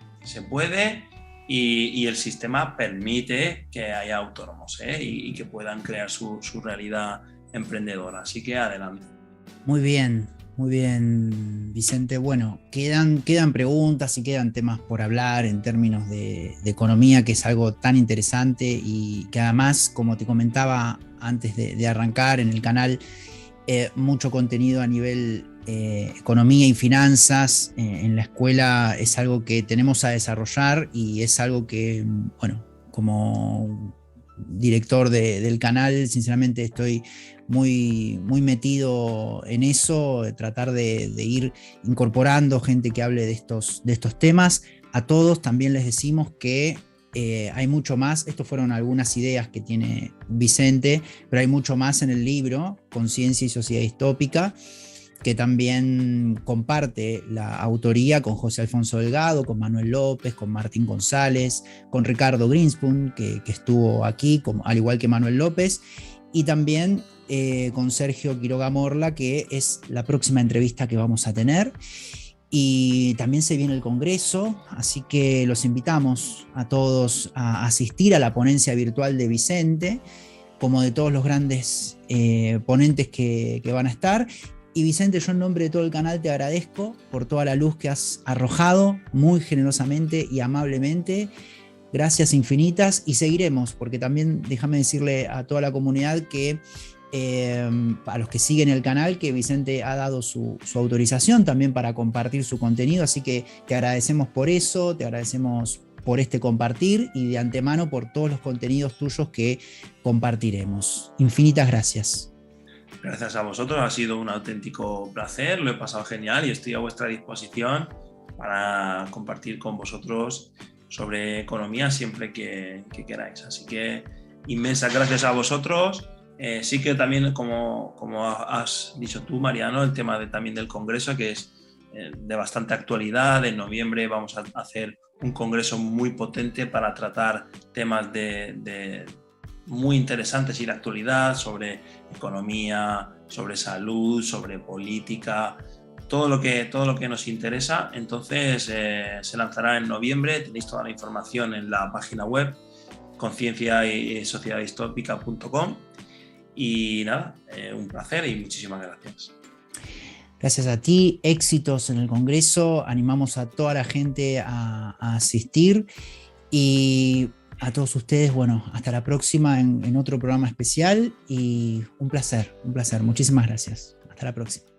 Speaker 2: y el sistema permite que haya autónomos, y que puedan crear su realidad emprendedora. Así que adelante.
Speaker 1: Muy bien, Vicente. Bueno, quedan preguntas y quedan temas por hablar en términos de economía, que es algo tan interesante y que además, como te comentaba antes de arrancar en el canal, mucho contenido a nivel economía y finanzas en la escuela es algo que tenemos a desarrollar y es algo que, bueno, como director del canal, sinceramente estoy muy metido en eso, tratar de ir incorporando gente que hable de estos temas. A todos también les decimos que hay mucho más. Estos fueron algunas ideas que tiene Vicente, pero hay mucho más en el libro Conciencia y Sociedad Distópica, que también comparte la autoría con José Alfonso Delgado, con Manuel López, con Martín González, con Ricardo Greenspoon, que estuvo aquí, al igual que Manuel López, y también con Sergio Quiroga Morla, que es la próxima entrevista que vamos a tener. Y también se viene el Congreso, así que los invitamos a todos a asistir a la ponencia virtual de Vicente, como de todos los grandes ponentes que van a estar. Y Vicente, yo en nombre de todo el canal te agradezco por toda la luz que has arrojado muy generosamente y amablemente. Gracias infinitas, y seguiremos, porque también déjame decirle a toda la comunidad que a los que siguen el canal, que Vicente ha dado su autorización también para compartir su contenido, así que te agradecemos por eso, te agradecemos por este compartir y de antemano por todos los contenidos tuyos que compartiremos. Infinitas gracias.
Speaker 2: Gracias a vosotros, ha sido un auténtico placer, lo he pasado genial y estoy a vuestra disposición para compartir con vosotros sobre economía siempre que queráis. Así que inmensas gracias a vosotros. Sí que también, como has dicho tú, Mariano, el tema también del Congreso, que es de bastante actualidad. En noviembre vamos a hacer un congreso muy potente para tratar temas muy interesantes y de actualidad sobre economía, sobre salud, sobre política, todo lo que nos interesa. Entonces se lanzará en noviembre, tenéis toda la información en la página web conciencia y sociedadistópica.com. Y nada, un placer y muchísimas gracias.
Speaker 1: Gracias a ti, éxitos en el Congreso, animamos a toda la gente a asistir, y a todos ustedes, bueno, hasta la próxima en otro programa especial, y un placer, muchísimas gracias, hasta la próxima.